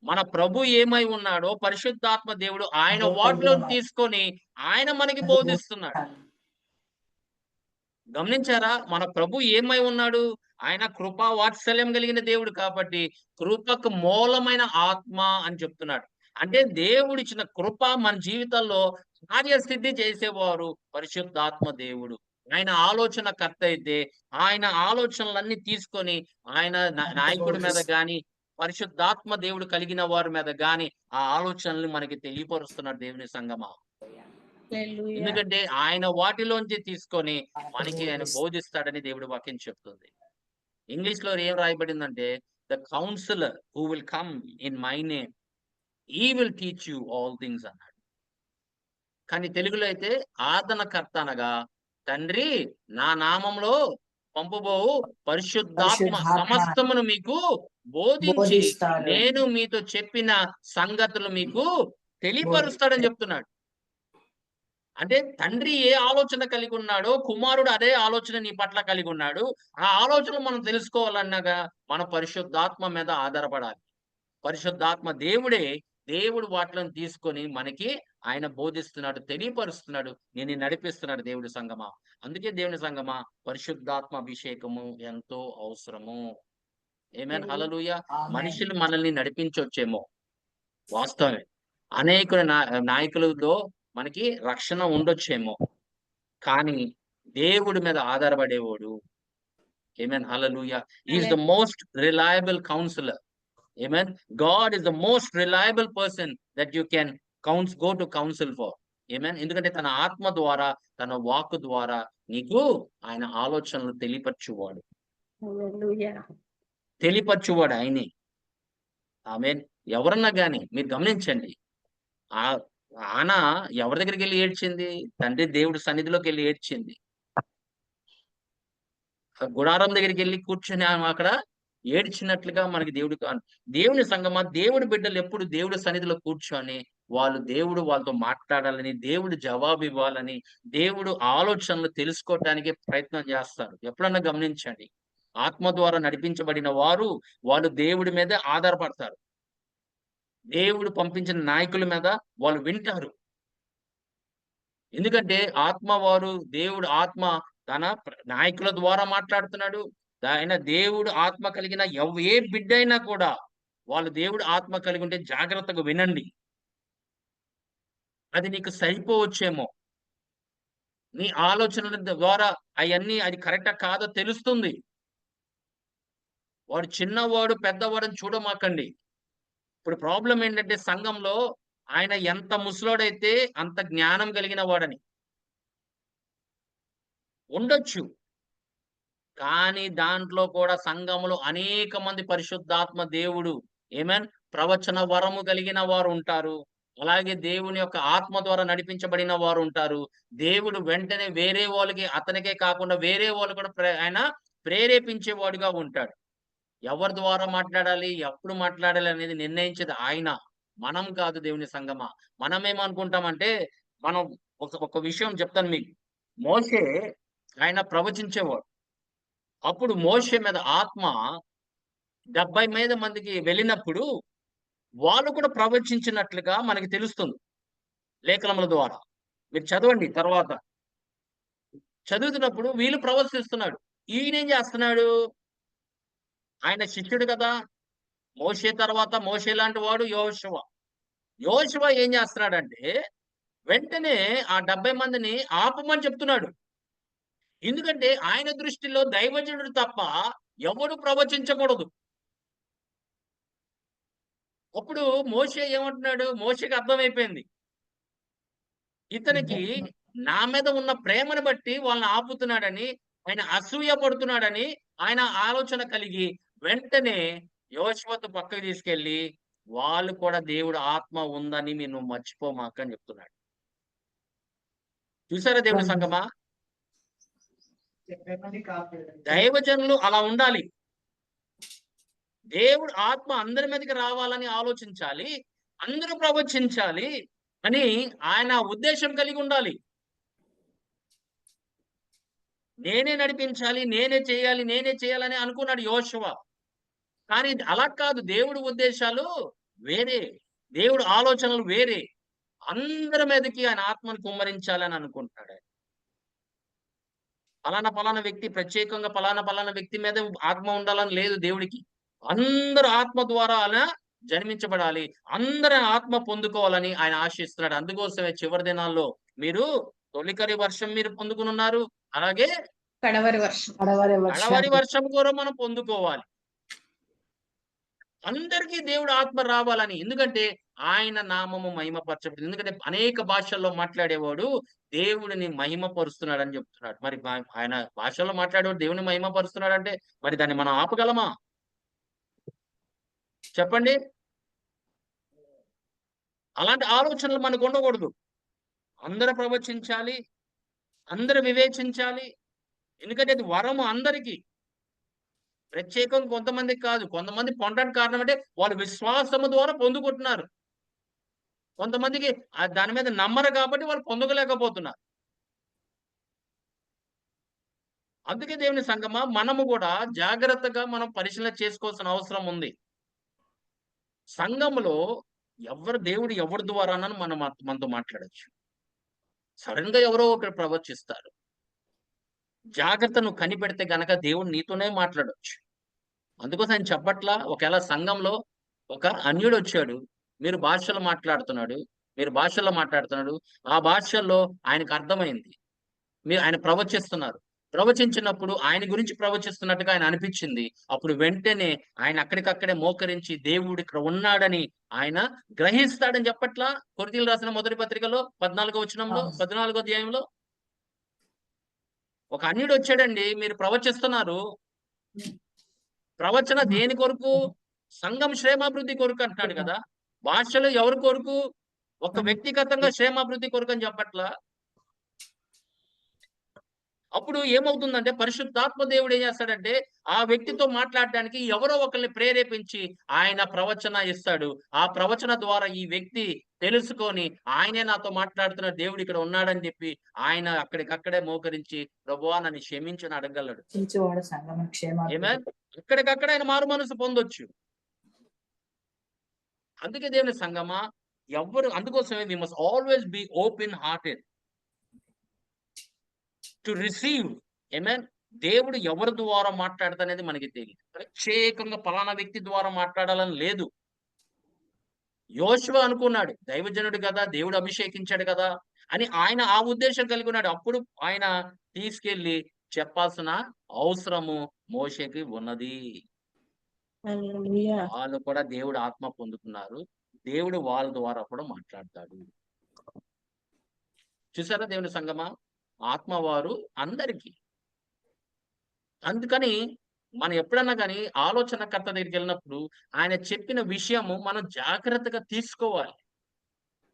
మన ప్రభు ఏమై ఉన్నాడో పరిశుద్ధాత్మ దేవుడు ఆయన వాటిలో తీసుకొని ఆయన మనకి బోధిస్తున్నాడు. గమనించారా? మన ప్రభు ఏమై ఉన్నాడు? ఆయన కృపా వాత్సల్యం కలిగిన దేవుడు కాబట్టి కృపకు మూలమైన ఆత్మ అని చెప్తున్నాడు. అంటే దేవుడిచ్చిన కృప మన జీవితంలో కార్యసిద్ధి చేసేవారు పరిశుద్ధాత్మ దేవుడు. ఆయన ఆలోచనకర్త అయితే ఆయన ఆలోచనలన్నీ తీసుకొని ఆయన నాయకుడి మీద గాని పరిశుద్ధాత్మ దేవుడు కలిగిన వారి మీద గాని ఆ ఆలోచనలు మనకి తెలియపరుస్తున్నాడు దేవుని సంగమా. హల్లెలూయా. ఎందుకంటే ఆయన వాటిలోంచి తీసుకొని మనకి ఆయన బోధిస్తాడని దేవుడి వాక్యం చెప్తుంది. ఇంగ్లీష్ లో ఏం రాయబడిందంటే the counsellor who will come in my name he will teach you all things అన్నాడు. కానీ తెలుగులో అయితే ఆదరణకర్త అనగా తండ్రి నా నామంలో పంపబోవు పరిశుద్ధాత్మ సమస్తమును మీకు బోధించి బోధిస్తాడు. నేను మీతో చెప్పిన సంగతులు మీకు తెలియపరుస్తాడని చెప్తున్నాడు. అంటే తండ్రి ఏ ఆలోచన కలిగి ఉన్నాడో కుమారుడు అదే ఆలోచన నీ పట్ల కలిగి ఉన్నాడు. ఆ ఆలోచన మనం తెలుసుకోవాలన్నగా మన పరిశుద్ధాత్మ మీద ఆధారపడాలి. పరిశుద్ధాత్మ దేవుడు వాటిని తీసుకొని మనకి ఆయన బోధిస్తున్నాడు, తెలియపరుస్తున్నాడు, నేను నడిపిస్తున్నాడు దేవుడి సంగమా. అందుకే దేవుని సంగమా పరిశుద్ధాత్మ అభిషేకము ఎంతో అవసరము. ఆమేన్ హల్లెలూయా. మనుషులు మనల్ని నడిపించొచ్చేమో వాస్తవమే. అనేక నాయకులతో మనకి రక్షణ ఉండొచ్చేమో. కానీ దేవుడి మీద ఆధారపడేవాడు amen hallelujah is the most reliable counsellor. Amen. God is the most reliable person that you can go to counsel for. Amen. ఎందుకంటే తన ఆత్మ ద్వారా తన వాక్కు ద్వారా నీకు ఆయన ఆలోచనలు తెలియపరచువాడు. హల్లెలూయా. తెలియపరచువాడు ఆయనే. ఆమేన్. ఎవరన్నా గాని మీరు గమనించండి. ఆ ఆన ఎవరి దగ్గరికి వెళ్ళి ఏడ్చింది? తండ్రి దేవుడి సన్నిధిలోకి వెళ్ళి ఏడ్చింది. గుడారం దగ్గరికి వెళ్ళి కూర్చొని ఆమె అక్కడ ఏడ్చినట్లుగా మనకి దేవుని సంగమా దేవుడి బిడ్డలు ఎప్పుడు దేవుడి సన్నిధిలో కూర్చొని దేవుడు వాళ్ళతో మాట్లాడాలని, దేవుడు జవాబు ఇవ్వాలని, దేవుడు ఆలోచనలు తెలుసుకోవటానికి ప్రయత్నం చేస్తారు. ఎప్పుడన్నా గమనించండి. ఆత్మ ద్వారా నడిపించబడిన వాళ్ళు దేవుడి మీద ఆధారపడతారు. దేవుడు పంపించిన నాయకుల మీద వాళ్ళు వింటారు. ఎందుకంటే దేవుడు ఆత్మ తన నాయకుల ద్వారా మాట్లాడుతున్నాడు. దేవుడు ఆత్మ కలిగిన ఏ బిడ్డైనా కూడా వాళ్ళు దేవుడు ఆత్మ కలిగి ఉంటే జాగ్రత్తగా వినండి. అది నీకు సరిపోవచ్చేమో. నీ ఆలోచనల ద్వారా అది కరెక్టా కాదో తెలుస్తుంది. వాడు చిన్నవాడు, పెద్దవాడని చూడమాకండి. ఇప్పుడు ప్రాబ్లమ్ ఏంటంటే సంఘంలో ఆయన ఎంత ముసలోడైతే అంత జ్ఞానం కలిగిన వాడని. ఉండొచ్చు. కానీ దాంట్లో కూడా సంఘములో అనేక మంది పరిశుద్ధాత్మ దేవుడు ప్రవచన వరము కలిగిన వారు ఉంటారు. అలాగే దేవుని యొక్క ఆత్మ ద్వారా నడిపించబడిన వారు ఉంటారు. దేవుడు వెంటనే వేరే వాళ్ళకి అతనికే కాకుండా వేరే వాళ్ళు కూడా ఆయన ప్రేరేపించేవాడుగా ఉంటాడు. ఎవరి ద్వారా మాట్లాడాలి, ఎప్పుడు మాట్లాడాలి అనేది నిర్ణయించేది ఆయన. మనం కాదు దేవుని సంగమా. మనమేమనుకుంటామంటే మనం ఒక విషయం చెప్తాను మీకు. మోషే ఆయన ప్రవచించేవాడు. అప్పుడు మోషే మీద ఆత్మ 70 మందికి వెళ్ళినప్పుడు వాళ్ళు కూడా ప్రవచించినట్లుగా మనకి తెలుస్తుంది లేఖనముల ద్వారా. మీరు చదవండి తర్వాత. చదువుతున్నప్పుడు వీళ్ళు ప్రవర్తిస్తున్నాడు. ఈయనేం చేస్తున్నాడు? ఆయన శిష్యుడు కదా. మోషే తర్వాత మోషే లాంటి వాడు యోషువ. యోషువ ఏం చేస్తున్నాడంటే వెంటనే ఆ 70 మందిని ఆపమని చెప్తున్నాడు. ఎందుకంటే ఆయన దృష్టిలో దైవజనుడు తప్ప ఎవడు ప్రవచించకూడదు. అప్పుడు మోషే ఏమంటున్నాడు? మోషేకి అర్థమైపోయింది. ఇతనికి నా మీద ఉన్న ప్రేమను బట్టి వాళ్ళని ఆపుతున్నాడని, ఆయన అసూయ పడుతున్నాడని ఆయన ఆలోచన కలిగి వెంటనే యోషువతో పక్కకు తీసుకెళ్ళి వాళ్ళు కూడా దేవుడు ఆత్మ ఉందని మీరు మర్చిపోమాక అని చెప్తున్నాడు. చూసారా దేవుని సంగమా? దైవజనులు అలా ఉండాలి. దేవుడు ఆత్మ అందరి మీదకి రావాలని ఆలోచించాలి. అందరూ ప్రవచించాలి అని ఆయన ఉద్దేశం కలిగి ఉండాలి. నేనే నడిపించాలి, నేనే చేయాలని అనుకున్నాడు యోషువ. కానీ అలా కాదు. దేవుడి ఉద్దేశాలు వేరే, దేవుడు ఆలోచనలు వేరే. అందరి మీదకి ఆయన ఆత్మను కుమ్మరించాలని అనుకుంటాడు. పలానా వ్యక్తి ప్రత్యేకంగా పలానా వ్యక్తి మీద ఆత్మ ఉండాలని లేదు దేవుడికి. అందరు ఆత్మ ద్వారా అలా జన్మించబడాలి. అందరి ఆత్మ పొందుకోవాలని ఆయన ఆశిస్తున్నాడు. అందుకోసమే చివరి దినాల్లో మీరు తొలికరి వర్షం మీరు పొందుకున్నారు. అలాగే కడవరి వర్షం కూడా మనం పొందుకోవాలి. అందరికీ దేవుడు ఆత్మ రావాలని. ఎందుకంటే ఆయన నామము మహిమపరచబడింది. ఎందుకంటే అనేక భాషల్లో మాట్లాడేవాడు దేవుడిని మహిమపరుస్తున్నాడు అని చెప్తున్నాడు. మరి ఆయన భాషల్లో మాట్లాడేవాడు దేవుని మహిమపరుస్తున్నాడు అంటే మరి దాన్ని మనం ఆపగలమా? చెప్పండి. అలాంటి ఆలోచనలు మనకు ఉండకూడదు. అందరూ ప్రవచించాలి, అందరూ వివేచించాలి. ఎందుకంటే అది వరము అందరికీ, ప్రత్యేకంగా కొంతమందికి కాదు. కొంతమంది పొందడానికి కారణం అంటే వాళ్ళు విశ్వాసము ద్వారా పొందుకుంటున్నారు. కొంతమందికి దాని మీద నమ్మరు కాబట్టి వాళ్ళు పొందలేకపోతున్నారు. అందుకే దేవుని సంగమా మనము కూడా జాగ్రత్తగా మనం పరిశీలన చేసుకోవాల్సిన అవసరం ఉంది. సంఘములో దేవుడు ఎవరి ద్వారా మనతో మాట్లాడచ్చు. సడన్ గా ఎవరో ఒకరు ప్రవచిస్తారు. జాగ్రత్త నువ్వు కనిపెడితే గనక దేవుడు నీతోనే మాట్లాడొచ్చు. అందుకోసం ఆయన చెప్పట్లా. ఒకవేళ సంఘంలో ఒక అన్యుడు వచ్చాడు, మీరు భాషలో మాట్లాడుతున్నాడు, ఆ భాషల్లో ఆయనకు అర్థమైంది. ఆయన ప్రవచిస్తున్నారు. ప్రవచించినప్పుడు ఆయన గురించి ప్రవచిస్తున్నట్టుగా ఆయన అనిపించింది. అప్పుడు వెంటనే ఆయన అక్కడికక్కడే మోకరించి దేవుడు ఇక్కడ ఉన్నాడని ఆయన గ్రహిస్తాడని చెప్పట్లా. కొరింథీయులకు రాసిన మొదటి పత్రికలో 14వ వచనంలో 14వ అధ్యాయంలో ఒక అన్యుడు వచ్చాడండి. మీరు ప్రవచిస్తున్నారు. ప్రవచన దేని కొరకు? సంఘం క్షేమాభివృద్ధి కొరకు అంటున్నాడు కదా. భాషలు ఎవరి కొరకు? ఒక వ్యక్తిగతంగా క్షేమాభివృద్ధి కొరకు అని చెప్పట్లా. అప్పుడు ఏమవుతుందంటే పరిశుద్ధాత్మ దేవుడు ఏం చేస్తాడంటే ఆ వ్యక్తితో మాట్లాడడానికి ఎవరో ఒకరిని ప్రేరేపించి ఆయన ప్రవచన ఇస్తాడు. ఆ ప్రవచన ద్వారా ఈ వ్యక్తి తెలుసుకొని ఆయనే నాతో మాట్లాడుతున్న దేవుడు ఇక్కడ ఉన్నాడని చెప్పి ఆయన అక్కడికక్కడే మోకరించి ప్రభువా నన్ను క్షమించని అడగలడు. అక్కడికక్కడ ఆయన మారు మనసు పొందొచ్చు. అందుకే దేవుని సంగమా అందుకోసమే we must always be open hearted to receive. దేవుడు ఎవరి ద్వారా మాట్లాడతానేది మనకి తెలియదు. ప్రత్యేకంగా పలానా వ్యక్తి ద్వారా మాట్లాడాలని లేదు. యోషువ అనుకున్నాడు దైవజనుడు కదా, దేవుడు అభిషేకించాడు కదా అని ఆయన ఆ ఉద్దేశం కలిగి ఉన్నాడు. అప్పుడు ఆయన తీసుకెళ్లి చెప్పాల్సిన అవసరము మోషేకి ఉన్నది. హల్లెలూయా. వాళ్ళు కూడా దేవుడు ఆత్మ పొందుకున్నారు. దేవుడు వాళ్ళ ద్వారా కూడా మాట్లాడతాడు. చూసారా దేవుని సంగమా, ఆత్మ వారు అందరికీ. అందుకని మనం ఎప్పుడన్నా కానీ ఆలోచనకర్త దగ్గరికి వెళ్ళినప్పుడు ఆయన చెప్పిన విషయము మనం జాగ్రత్తగా తీసుకోవాలి.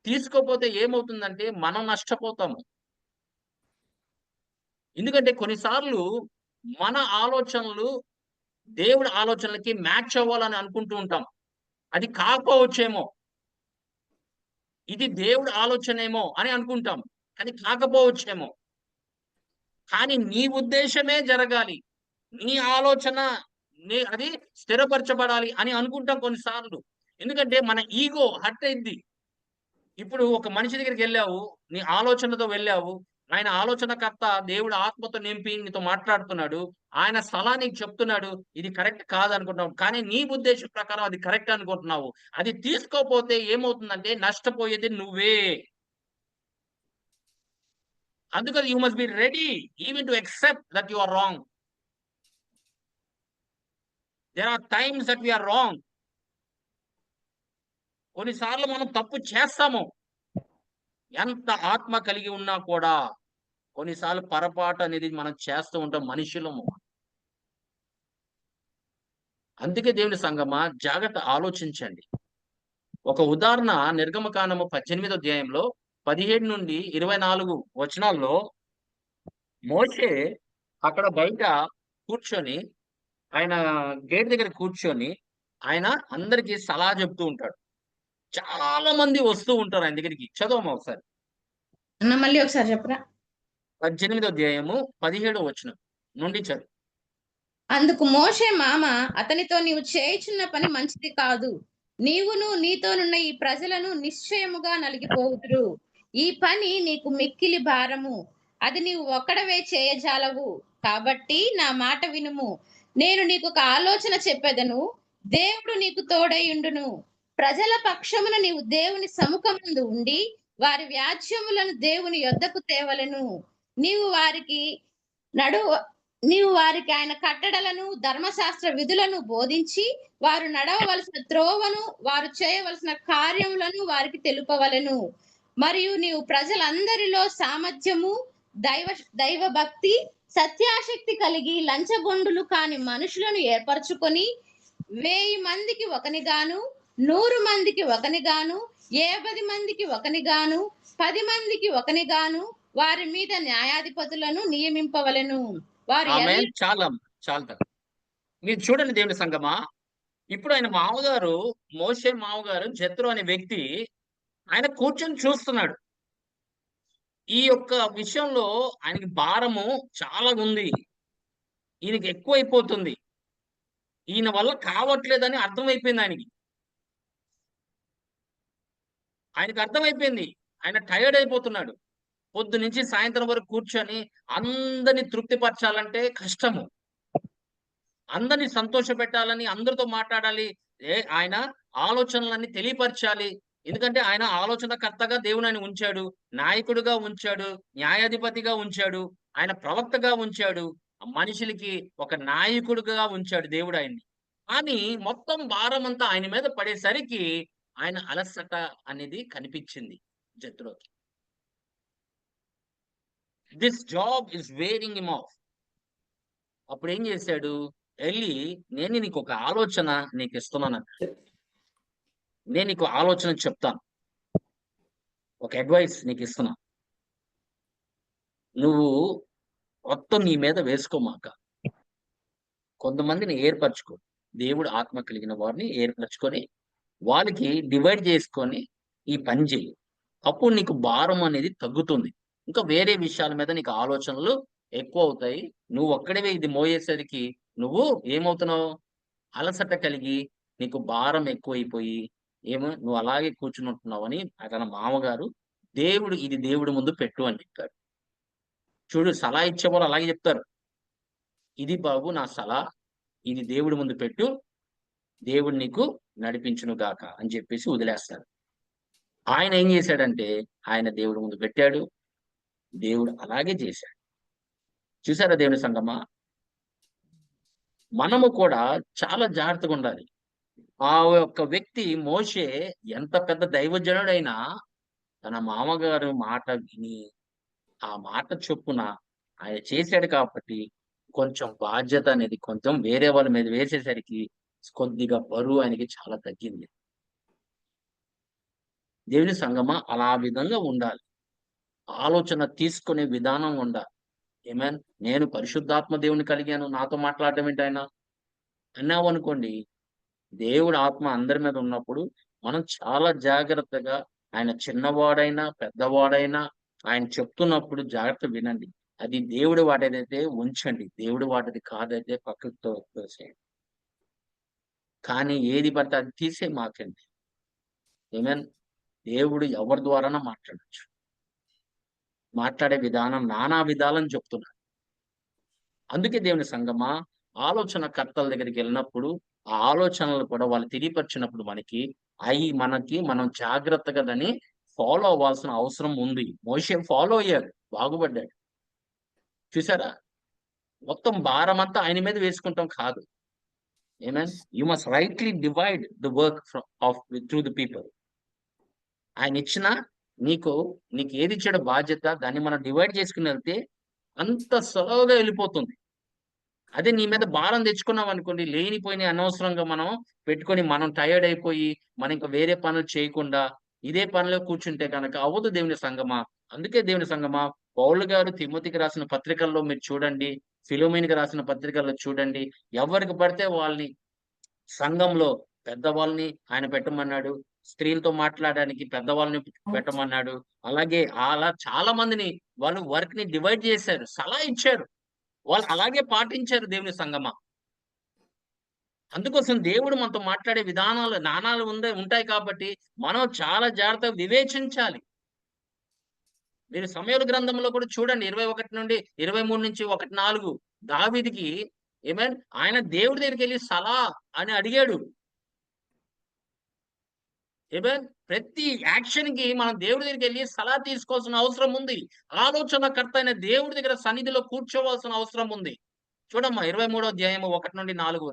తీసుకోపోతే ఏమవుతుందంటే మనం నష్టపోతాము. ఎందుకంటే కొన్నిసార్లు మన ఆలోచనలు దేవుడి ఆలోచనలకి మ్యాచ్ అవ్వాలని అనుకుంటూ ఉంటాం. అది కాకపోవచ్చేమో, ఇది దేవుడి ఆలోచనేమో అని అనుకుంటాం. కానీ కాకపోవచ్చేమో. కానీ నీ ఉద్దేశమే జరగాలి. నీ ఆలోచన అది స్థిరపరచబడాలి అని అనుకుంటాం కొన్నిసార్లు. ఎందుకంటే మన ఈగో హర్ట్ అయింది. ఇప్పుడు ఒక మనిషి దగ్గరికి వెళ్ళావు, నీ ఆలోచనతో వెళ్ళావు. ఆయన ఆలోచనకర్త దేవుడు ఆత్మతో నింపి నీతో మాట్లాడుతున్నాడు. ఆయన సలహా నీకు చెప్తున్నాడు. ఇది కరెక్ట్ కాదనుకుంటున్నావు. కానీ నీ ఉద్దేశం ప్రకారం అది కరెక్ట్ అనుకుంటున్నావు. అది తీసుకోపోతే ఏమవుతుందంటే నష్టపోయేది నువ్వే. అందుకని you must be ready even to accept that you are wrong. There are times that we are wrong. కొన్నిసార్లు మనం తప్పు చేస్తాము. ఎంత ఆత్మ కలిగి ఉన్నా కూడా కొన్నిసార్లు పొరపాటు అనేది మనం చేస్తూ ఉంటాం మనుషులము. అందుకే దేవుని సంగమా జాగ్రత్త ఆలోచించండి. ఒక ఉదాహరణ నిర్గమకాండము 18వ అధ్యాయంలో 17 నుండి 24 వచనాల్లో మోషే అక్కడ బయట కూర్చొని, ఆయన గేట్ దగ్గర కూర్చొని ఆయన అందరికీ సలహా చెప్తూ ఉంటాడు. చాలా మంది వస్తూ ఉంటారు ఆయన దగ్గరికి. చదవమా ఒకసారి. అన్న మళ్ళీ ఒకసారి చెప్పరా. 18వ అధ్యాయము 17వ వచనం నుండి చదువు. అందుకు మోషే మామ అతనితో, నీవు చేయుచున్న పని మంచిది కాదు. నీవును నీతోనున్న ఈ ప్రజలను నిశ్చయముగా నలిగిపోవుదురు. ఈ పని నీకు మిక్కిలి భారము. అది నీవు ఒక్కడవే చేయజాలవు. కాబట్టి నా మాట వినుము. నేను నీకు ఒక ఆలోచన చెప్పెదను. దేవుడు నీకు తోడైయుండును. ప్రజల పక్షమున నీవు దేవుని సముఖమందు ఉండి వారి వ్యాజ్యములను దేవుని యొద్దకు తేవలెను. నీవు వారికి ఆయన కట్టడలను ధర్మశాస్త్ర విధులను బోధించి వారు నడవవలసిన త్రోవను వారు చేయవలసిన కార్యములను వారికి తెలుపవలెను. మరియు నీవు ప్రజలందరిలో సామర్థ్యము, దైవ భక్తి, సత్యాశక్తి కలిగి లంచగొండులు కాని మనుషులను ఏర్పరచుకొని 1000 మందికి ఒకనిగాను, 100 మందికి ఒకనిగాను, 50 మందికి ఒకనిగాను, 10 మందికి ఒకనిగాను వారి మీద న్యాయాధిపతులను నియమింపవలెను. వారు ఆమేన్. చాలా చాలా మీరు చూడండి దేవుని సంగమా. ఇప్పుడు ఆయన మామగారు, మోషే మామగారు జెత్రో అనే వ్యక్తి ఆయన కూర్చొని చూస్తున్నాడు. ఈ యొక్క విషయంలో ఆయనకి భారము చాలా ఉంది. ఈయనకి ఎక్కువైపోతుంది. ఈయన వల్ల కావట్లేదని అర్థమైపోయింది ఆయనకి. ఆయనకు అర్థమైపోయింది. ఆయన టైర్డ్ అయిపోతున్నాడు. పొద్దు నుంచి సాయంత్రం వరకు కూర్చొని అందరిని తృప్తిపరచాలంటే కష్టము. అందరిని సంతోషపెట్టాలని, అందరితో మాట్లాడాలి. ఆయన ఆలోచనలన్నీ తెలియపరచాలి. ఎందుకంటే ఆయన ఆలోచనకర్తగా దేవుడు ఆయన ఉంచాడు. నాయకుడిగా ఉంచాడు. న్యాయాధిపతిగా ఉంచాడు. ఆయన ప్రవక్తగా ఉంచాడు. మనుషులకి ఒక నాయకుడిగా ఉంచాడు దేవుడు ఆయన్ని. కానీ మొత్తం భారమంతా ఆయన మీద పడేసరికి ఆయన అలసట అనేది కనిపించింది జత్రోకి. This job is wearing him off. అప్పుడు ఏం చేశాడు? వెళ్ళి, నేను నీకు ఒక ఆలోచన నీకు ఇస్తున్నాను. నేను నీకు ఆలోచన చెప్తాను. ఒక అడ్వైస్ నీకు ఇస్తున్నా. నువ్వు మొత్తం నీ మీద వేసుకోమాక. కొంతమందిని ఏర్పరచుకో. దేవుడు ఆత్మ కలిగిన వారిని ఏర్పరచుకొని వాళ్ళకి డివైడ్ చేసుకొని ఈ పని చేయి. అప్పుడు నీకు భారం అనేది తగ్గుతుంది. ఇంకా వేరే విషయాల మీద నీకు ఆలోచనలు ఎక్కువ అవుతాయి. నువ్వు ఒక్కడివే ఇది మోయేసరికి నువ్వు ఏమవుతున్నావు? అలసట కలిగి నీకు భారం ఎక్కువైపోయి నువ్వు అలాగే కూర్చుని ఉంటున్నావు అని తన మామగారు ఇది దేవుడి ముందు పెట్టు అని చెప్పాడు. చూడు, సలహా ఇచ్చేవాళ్ళు అలాగే చెప్తారు. ఇది బాబు నా సలహా, ఇది దేవుడి ముందు పెట్టు. దేవుడు నీకు నడిపించును గాక అని చెప్పేసి వదిలేస్తాడు. ఆయన ఏం చేశాడంటే ఆయన దేవుడి ముందు పెట్టాడు. దేవుడు అలాగే చేశాడు. చూసారా దేవుని సంగమా? మనము కూడా చాలా జాగ్రత్తగా ఉండాలి. ఆ యొక్క వ్యక్తి మోషే ఎంత పెద్ద దైవజనుడైనా తన మామగారు మాట విని, ఆ మాట చొప్పున ఆయన చేశాడు కాబట్టి కొంచెం బాధ్యత అనేది కొంచెం వేరే వాళ్ళ మీద వేసేసరికి కొద్దిగా బరువు ఆయనకి చాలా తగ్గింది. దేవుని సంగమా అలా విధంగా ఉండాలి. ఆలోచన తీసుకునే విధానం ఉండాలి. ఆమేన్. నేను పరిశుద్ధాత్మ దేవుని కలిగాను. నాతో మాట్లాడటం ఏంటి ఆయన? అన్నావనుకోండి, దేవుడి ఆత్మ అందరి మీద ఉన్నప్పుడు మనం చాలా జాగ్రత్తగా ఆయన చిన్నవాడైనా, పెద్దవాడైనా ఆయన చెప్తున్నప్పుడు జాగ్రత్త వినండి. అది దేవుడి వాటేదైతే ఉంచండి. దేవుడి వాటిది కాదైతే పక్కకు తోసేయండి. కానీ ఏది పడితే అది తీసేయమాకండి. ఆమేన్. దేవుడు ఎవరి ద్వారానా మాట్లాడొచ్చు. మాట్లాడే విధానం నానా విధాలని చెప్తున్నాడు. అందుకే దేవుని సంగమా ఆలోచన కర్తల దగ్గరికి వెళ్ళినప్పుడు ఆ ఆలోచనలు కూడా వాళ్ళు తెలియపరిచినప్పుడు మనం జాగ్రత్తగా దాన్ని ఫాలో అవ్వాల్సిన అవసరం ఉంది. మోషే ఫాలో అయ్యాడు, బాగుపడ్డాడు. చూసారా? మొత్తం భారమంతా ఆయన మీద వేసుకుంటాం కాదు. Amen. You must rightly divide the work through the people. ఆయన ఇచ్చిన నీకు ఏది ఇచ్చాడో బాధ్యత దాన్ని మనం డివైడ్ చేసుకుని వెళ్తే అంత సులువుగా వెళ్ళిపోతుంది. అదే నీ మీద భారం తెచ్చుకున్నాం అనుకోండి, లేనిపోయిన అనవసరంగా మనం పెట్టుకొని మనం టైర్డ్ అయిపోయి మనం ఇంకా వేరే పనులు చేయకుండా ఇదే పనిలో కూర్చుంటే కనుక అవ్వదు దేవుని సంగమా. అందుకే దేవుని సంగమా పౌలు గారు తిమోతికి రాసిన పత్రికల్లో మీరు చూడండి, ఫిలోమోనుకి రాసిన పత్రికల్లో చూడండి, ఎవరికి పడితే వాళ్ళని సంఘంలో పెద్దవాళ్ళని ఆయన పెట్టమన్నాడు. స్త్రీలతో మాట్లాడడానికి పెద్దవాళ్ళని పెట్టమన్నాడు. అలాగే అలా చాలా మందిని వాళ్ళు వర్క్ ని డివైడ్ చేశారు, సలహా ఇచ్చారు. వాళ్ళు అలాగే పాటించారు దేవుని సంగమా. అందుకోసం దేవుడు మనతో మాట్లాడే విధానాలు నానాలు ఉంటాయి కాబట్టి మనం చాలా జాగ్రత్తగా వివేచించాలి. మీరు సమూయేలు గ్రంథంలో కూడా చూడండి 21 నుండి 23 నుంచి 1:4 దావీదుకి ఆమేన్ ఆయన దేవుడి దగ్గరికెళ్ళి సలహా అని అడిగాడు. ఆమేన్. ప్రతి యాక్షన్ కి మనం దేవుడి దగ్గరికెళ్ళి సలహా తీసుకోవాల్సిన అవసరం ఉంది. ఆలోచనకర్త అయిన దేవుడి దగ్గర సన్నిధిలో కూర్చోవాల్సిన అవసరం ఉంది. చూడమ్మా 23వ అధ్యాయము 1 నుండి 4.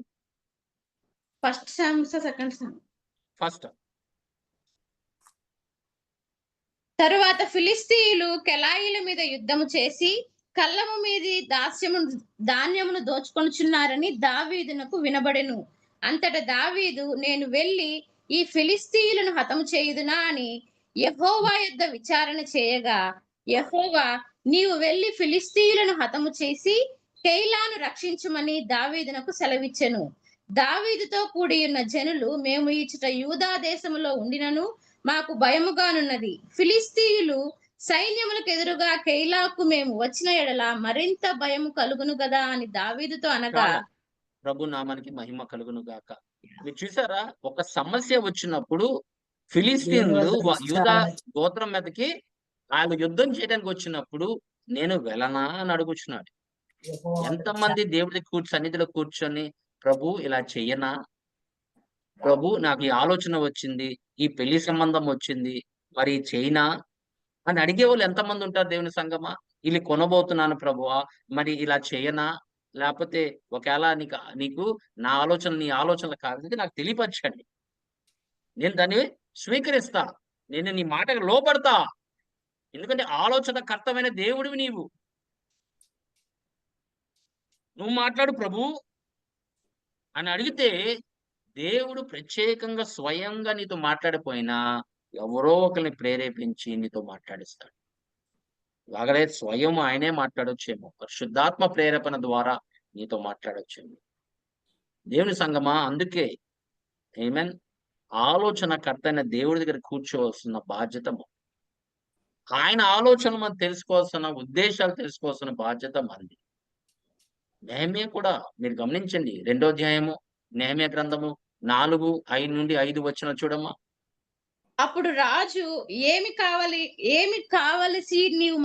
First Sams second Sam. First తరువాత ఫిలిష్తీయులు కెలాయిల మీద యుద్ధము చేసి కళ్ళము మీది ధాన్యమును దోచుకొనుచున్నారని దావీదునకు వినబడెను. అంతట దావీదు, నేను వెళ్ళి ఈ ఫిలిష్తీయులను హతము చేయుదునా అని యెహోవా యొద్ద విచారణ చేయగా, యెహోవా, నీవు వెళ్ళి ఫిలిష్తీయులను హతము చేసి కెయిలాను రక్షించుమని దావీదునకు సెలవిచ్చెను. దావీదుతో కూడి ఉన్న జనులు, మేము ఇచ్చట యూదా దేశములో ఉండినను మాకు భయముగానున్నది. ఫిలిష్తీయులు సైన్యములకు ఎదురుగా కెయిలాకు మేము వచ్చిన ఎడల మరింత భయము కలుగును గదా అని దావీదుతో అనగా, చాలా ప్రభు నామానికి మహిమ కలుగును గాక. మీరు చూసారా? ఒక సమస్య వచ్చినప్పుడు ఫిలిస్తీన్లు యూదా గోత్రం మీదకి వాళ్ళు యుద్ధం చేయడానికి వచ్చినప్పుడు నేను వెళ్ళనా అని అడుగుచున్నాడు. ఎంతమంది దేవుడి సన్నిధిలో కూర్చొని ప్రభు ఇలా చెయ్యనా, ప్రభు నాకు ఈ ఆలోచన వచ్చింది, ఈ పెళ్లి సంబంధం వచ్చింది, మరి చేయనా అని అడిగేవాళ్ళు ఎంతమంది ఉంటారు దేవుని సంగమా? ఇల్లు కొనబోతున్నాను ప్రభువా, మరి ఇలా చేయనా? లేకపోతే ఒకవేళ నీకు నీ ఆలోచనలు కాకపోతే నాకు తెలియపరచండి. నేను దాన్ని స్వీకరిస్తా. నేను నీ మాటకు లోబడతా. ఎందుకంటే ఆలోచనకర్తమైన దేవుడివి నీవు. నువ్వు మాట్లాడు ప్రభు అని అడిగితే దేవుడు ప్రత్యేకంగా స్వయంగా నీతో మాట్లాడిపోయినా ఎవరో ఒకరిని ప్రేరేపించి నీతో మాట్లాడిస్తాడు. అలాగే స్వయం ఆయనే మాట్లాడొచ్చేమో, పరిశుద్ధాత్మ ప్రేరేపణ ద్వారా నీతో మాట్లాడొచ్చేమో. దేవుని సంగమా అందుకే ఆమేన్ ఆలోచనకర్త అయిన దేవుడి దగ్గర కూర్చోవలసిన బాధ్యత ఆయన ఆలోచనలు మనం తెలుసుకోవాల్సిన ఉద్దేశాలు తెలుసుకోవాల్సిన బాధ్యత మనది. నెహెమ్యా కూడా మీరు గమనించండి 2వ అధ్యాయము నెహెమ్యా గ్రంథము 4:5 నుండి 5 వచనం చూడమ్మా. అప్పుడు రాజు, ఏమి కావలసి నీవు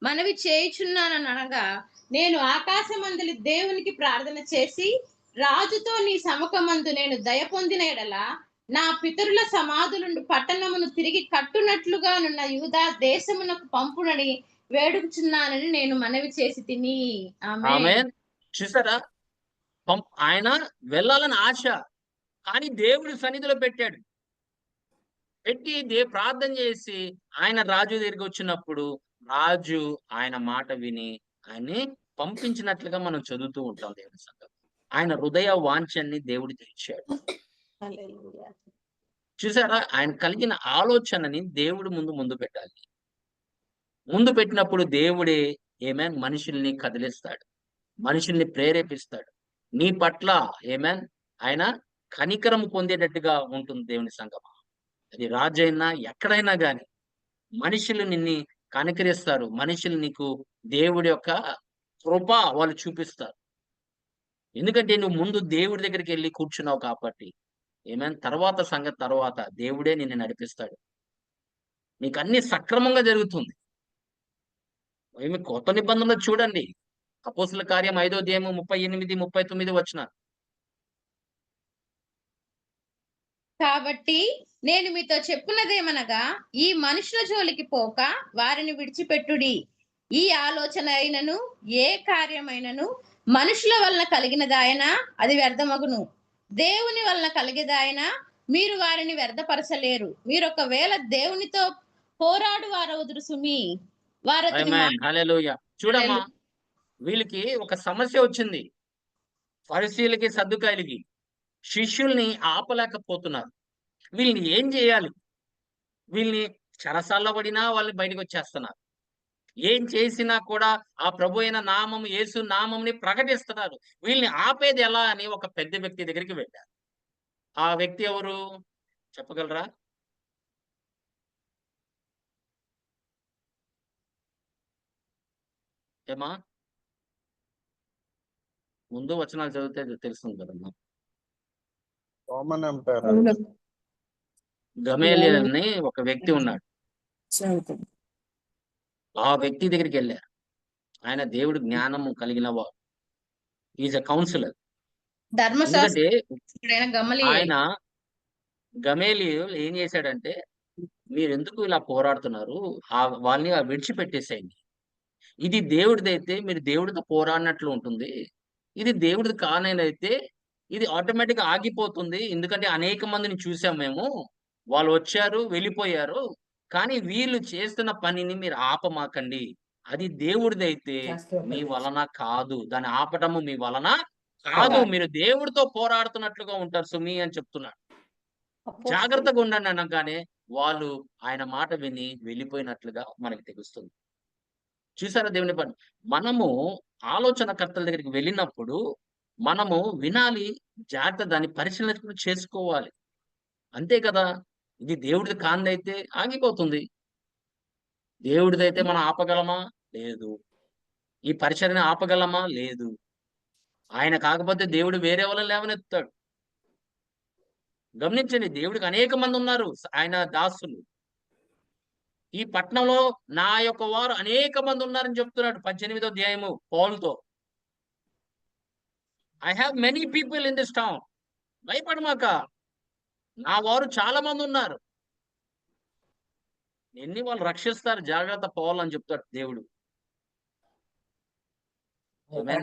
మనవి చేయుచున్నానని అనగా, నేను ఆకాశమందలి దేవునికి ప్రార్థన చేసి రాజుతో నీ సముఖమందు నేను దయ పొందిన ఎడల నా పితరుల సమాధులుండు పట్టణమును తిరిగి కట్టునట్లుగా నున్న యూదా దేశమునకు పంపునని వేడుకుచున్నానని నేను మనవి చేసి తిని. ఆమేన్. చూసారా, ఆయన వెళ్ళాలని ఆశ, కానీ దేవుడి సన్నిధిలో పెట్టాడు. పెట్టి ప్రార్థన చేసి ఆయన రాజు దగ్గరికి వచ్చినప్పుడు రాజు ఆయన మాట విని ఆయన్ని పంపించినట్లుగా మనం చదువుతూ ఉంటాం దేవుని సంఘం. ఆయన హృదయ వాంఛని దేవుడు తీర్చాడు. చూసారా, ఆయన కలిగిన ఆలోచనని దేవుడు ముందు పెట్టాలి. ముందు పెట్టినప్పుడు దేవుడే ఏమేన్ మనుషుల్ని కదిలిస్తాడు, మనుషుల్ని ప్రేరేపిస్తాడు. నీ పట్ల ఏమేన్ ఆయన కనికరం పొందేటట్టుగా ఉంటుంది దేవుని సంఘం. అది రాజైనా ఎక్కడైనా గాని మనుషులు నిన్ను కనికరిస్తారు. మనుషులు నీకు దేవుడి యొక్క కృప వాళ్ళు చూపిస్తారు. ఎందుకంటే నువ్వు ముందు దేవుడి దగ్గరికి వెళ్ళి కూర్చున్నావు కాబట్టి. ఏమైనా తర్వాత సంగతి తర్వాత దేవుడే నిన్ను నడిపిస్తాడు. నీకు అన్ని సక్రమంగా జరుగుతుంది. ఏమి కొత్త నిబంధనలు చూడండి, అపోస్తుల కార్యం 5వ అధ్యాయం 38, 39 వచనాలు. కాబట్టి నేను మీతో చెప్పున్నదేమనగా, ఈ మనుషుల జోలికి పోక వారిని విడిచిపెట్టుడి. ఈ ఆలోచన అయినను ఏ కార్యమైనను మనుషుల వలన కలిగినదాయన అది వ్యర్థమగును, దేవుని వలన కలిగేదాయన మీరు వారిని వ్యర్థపరచలేరు. మీరు ఒకవేళ దేవునితో పోరాడు వారవుదురు సుమి. వారు ఆమేన్, హల్లెలూయా. చూడమ్మా, వీళ్ళకి ఒక సమస్య వచ్చింది. ఫరిసీయులకి సద్దుకాయలకి శిష్యుల్ని ఆపలేకపోతున్నారు. వీళ్ళని ఏం చేయాలి? వీళ్ళని చెరసాల్లో పడినా వాళ్ళని బయటకు వచ్చేస్తున్నారు. ఏం చేసినా కూడా ఆ ప్రభు అయిన నామం, యేసు నామంని ప్రకటిస్తున్నారు. వీళ్ళని ఆపేది ఎలా అని ఒక పెద్ద వ్యక్తి దగ్గరికి వెళ్ళారు. ఆ వ్యక్తి ఎవరు చెప్పగలరా? ఏమా, ముందు వచనాలు చదివితే తెలుస్తుంది కదమ్మా. రోమన్ ఎంపైర్ గమేలియల్ అని ఒక వ్యక్తి ఉన్నాడు. ఆ వ్యక్తి దగ్గరికి వెళ్ళారు. ఆయన దేవుడు జ్ఞానము కలిగిన వాడు. Is a counsellor. ఎందుకంటే ఆయన గమేలియల్ ఏం చేశాడంటే, మీరు ఎందుకు ఇలా పోరాడుతున్నారు, వాళ్ళని విడిచిపెట్టేసేయండి. ఇది దేవుడిదైతే మీరు దేవుడితో పోరాడినట్లు ఉంటుంది. ఇది దేవుడిది కానైతే ఇది ఆటోమేటిక్ గా ఆగిపోతుంది. ఎందుకంటే అనేక మందిని చూసాం మేము, వాళ్ళు వచ్చారు వెళ్ళిపోయారు. కానీ వీళ్ళు చేస్తున్న పనిని మీరు ఆపమాకండి. అది దేవుడిదైతే మీ వలన కాదు, దాన్ని ఆపటము మీ వలన కాదు. మీరు దేవుడితో పోరాడుతున్నట్లుగా ఉంటారు సుమి అని చెప్తున్నాడు. జాగ్రత్తగా ఉండండి అనగానే వాళ్ళు ఆయన మాట విని వెళ్ళిపోయినట్లుగా మనకి తెలుస్తుంది. చూసారా దేవుని పని. మనము ఆలోచనకర్తల దగ్గరికి వెళ్ళినప్పుడు మనము వినాలి, జాగ్రత్త దాన్ని పరిశీలన చేసుకోవాలి. అంతే కదా. ఇది దేవుడిది కానిదైతే ఆగిపోతుంది. దేవుడిదైతే మనం ఆపగలమా? లేదు. ఈ పరిచర్యని ఆపగలమా? లేదు. ఆయన కాకపోతే దేవుడు వేరే వాళ్ళని లేవనెత్తాడు. గమనించండి, దేవుడికి అనేక మంది ఉన్నారు ఆయన దాసులు. ఈ పట్టణంలో నా యొక్క వారు అనేక మంది ఉన్నారని చెప్తున్నాడు 18వ అధ్యాయము పౌలుతో. I have many people in this town. భయపడమాక, నా వారు చాలా మంది ఉన్నారు, ఎన్ని వాళ్ళు రక్షిస్తారు, జాగ్రత్త పౌలు అని చెప్తాడు దేవుడు.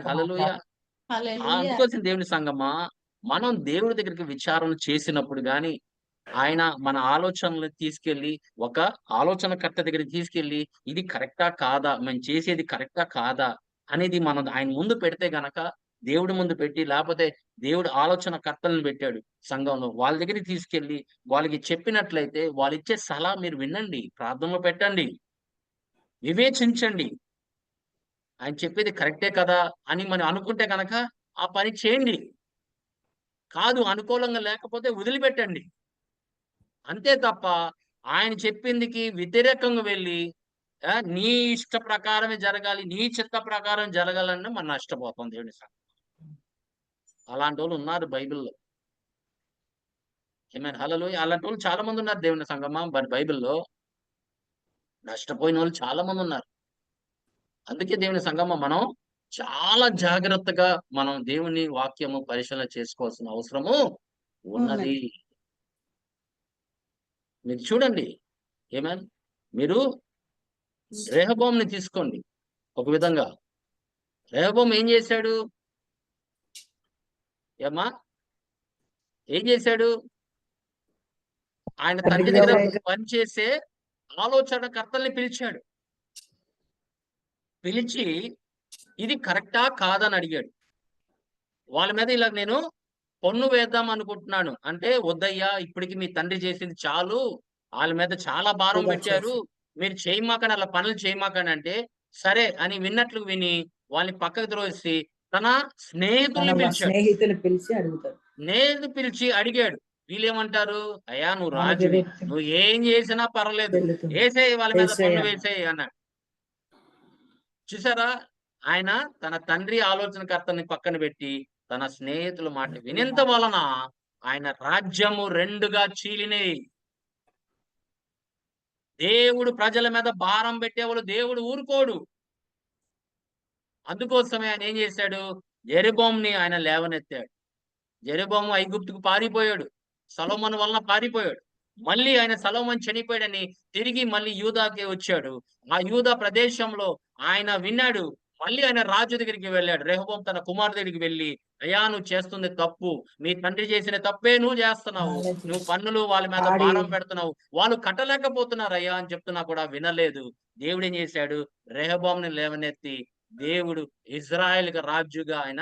హల్లెలూయా. అందుకోసం దేవుని సంగమా, మనం దేవుడి దగ్గరికి విచారణ చేసినప్పుడు గాని ఆయన మన ఆలోచనలు తీసుకెళ్లి ఒక ఆలోచనకర్త దగ్గరికి తీసుకెళ్లి ఇది కరెక్టా కాదా, మేము చేసేది కరెక్టా కాదా అనేది మనం ఆయన ముందు పెడితే గనక, దేవుడి ముందు పెట్టి, లేకపోతే దేవుడు ఆలోచనకర్తలను పెట్టాడు సంఘంలో, వాళ్ళ దగ్గరికి తీసుకెళ్లి వాళ్ళకి చెప్పినట్లయితే వాళ్ళు ఇచ్చే సలహా మీరు వినండి, ప్రార్థనలో పెట్టండి, వివేచించండి. ఆయన చెప్పేది కరెక్టే కదా అని మనం అనుకుంటే కనుక ఆ పని చేయండి. కాదు, అనుకూలంగా లేకపోతే వదిలిపెట్టండి. అంతే తప్ప ఆయన చెప్పిందికి వ్యతిరేకంగా వెళ్ళి నీ ఇష్ట ప్రకారమే జరగాలి, నీ చిత్త ప్రకారం జరగాలని మనం నష్టపోతాం దేవుని సంగతి. అలాంటి వాళ్ళు ఉన్నారు బైబిల్లో. ఏమైనా హల్లెలూయా. అలాంటి వాళ్ళు చాలా మంది ఉన్నారు దేవుని సంగమా. బైబిల్లో నష్టపోయిన వాళ్ళు చాలా మంది ఉన్నారు. అందుకే దేవుని సంగమా మనం చాలా జాగ్రత్తగా మనం దేవుని వాక్యము పరిశీలన చేసుకోవాల్సిన అవసరము ఉన్నది. మీరు చూడండి, ఏమేన్ మీరు రెహబాంని తీసుకోండి. ఒక విధంగా రెహబాం ఏం చేశాడు? ఏమ్మా ఏం చేశాడు? ఆయన తండ్రి దగ్గర పనిచేసే ఆలోచనకర్తల్ని పిలిచాడు. పిలిచి ఇది కరెక్టా కాదని అడిగాడు. వాళ్ళ మీద ఇలా నేను పన్ను వేద్దాం అనుకుంటున్నాను అంటే, వద్దయ్యా ఇప్పటికి మీ తండ్రి చేసింది చాలు, వాళ్ళ మీద చాలా భారం పెట్టారు, మీరు చేయమాకని, అలా పనులు చేయమాకని అంటే, సరే అని విన్నట్లు విని వాళ్ళని పక్కకు ద్రోసి తన స్నేహితుల్ని పిలిచాడు. స్నేహితులు పిలిచి అడుగుతారు. పిలిచి అడిగాడు. వీళ్ళేమంటారు? అయ్యా నువ్వు రాజువి, నువ్వు ఏం చేసినా పర్లేదు, వేసేయి వాళ్ళ మీద పన్ను వేసేయి అన్నాడు. చూసారా? ఆయన తన తండ్రి ఆలోచనకర్తని పక్కన పెట్టి తన స్నేహితుల మాట వినింత వలన ఆయన రాజ్యము రెండుగా చీలినయి. దేవుడు ప్రజల మీద భారం పెట్టేవాళ్ళు దేవుడు ఊరుకోడు. అందుకోసమే ఆయన ఏం చేశాడు? జెరొబోముని ఆయన లేవనెత్తాడు. జెరొబోము ఐగుప్తుకు పారిపోయాడు, సొలొమోను వలన పారిపోయాడు. మళ్ళీ ఆయన సొలొమోను చనిపోయాడని తిరిగి మళ్ళీ యూదాకే వచ్చాడు. ఆ యూదా ప్రదేశంలో ఆయన విన్నాడు. మళ్ళీ ఆయన రాజు దగ్గరికి వెళ్ళాడు. రెహబాము తన కుమారుడు దగ్గరికి వెళ్ళి, అయ్యా నువ్వు చేస్తుంది తప్పు, మీ తండ్రి చేసిన తప్పే నువ్వు చేస్తున్నావు, నువ్వు పన్నులు వాళ్ళ మీద భారం పెడుతున్నావు, వాళ్ళు కట్టలేకపోతున్నారు అయ్యా అని చెప్తున్నా కూడా వినలేదు. దేవుడు ఏం చేశాడు? రెహబాముని లేవనెత్తి దేవుడు ఇజ్రాయెల్‌కి రాజుగా ఆయన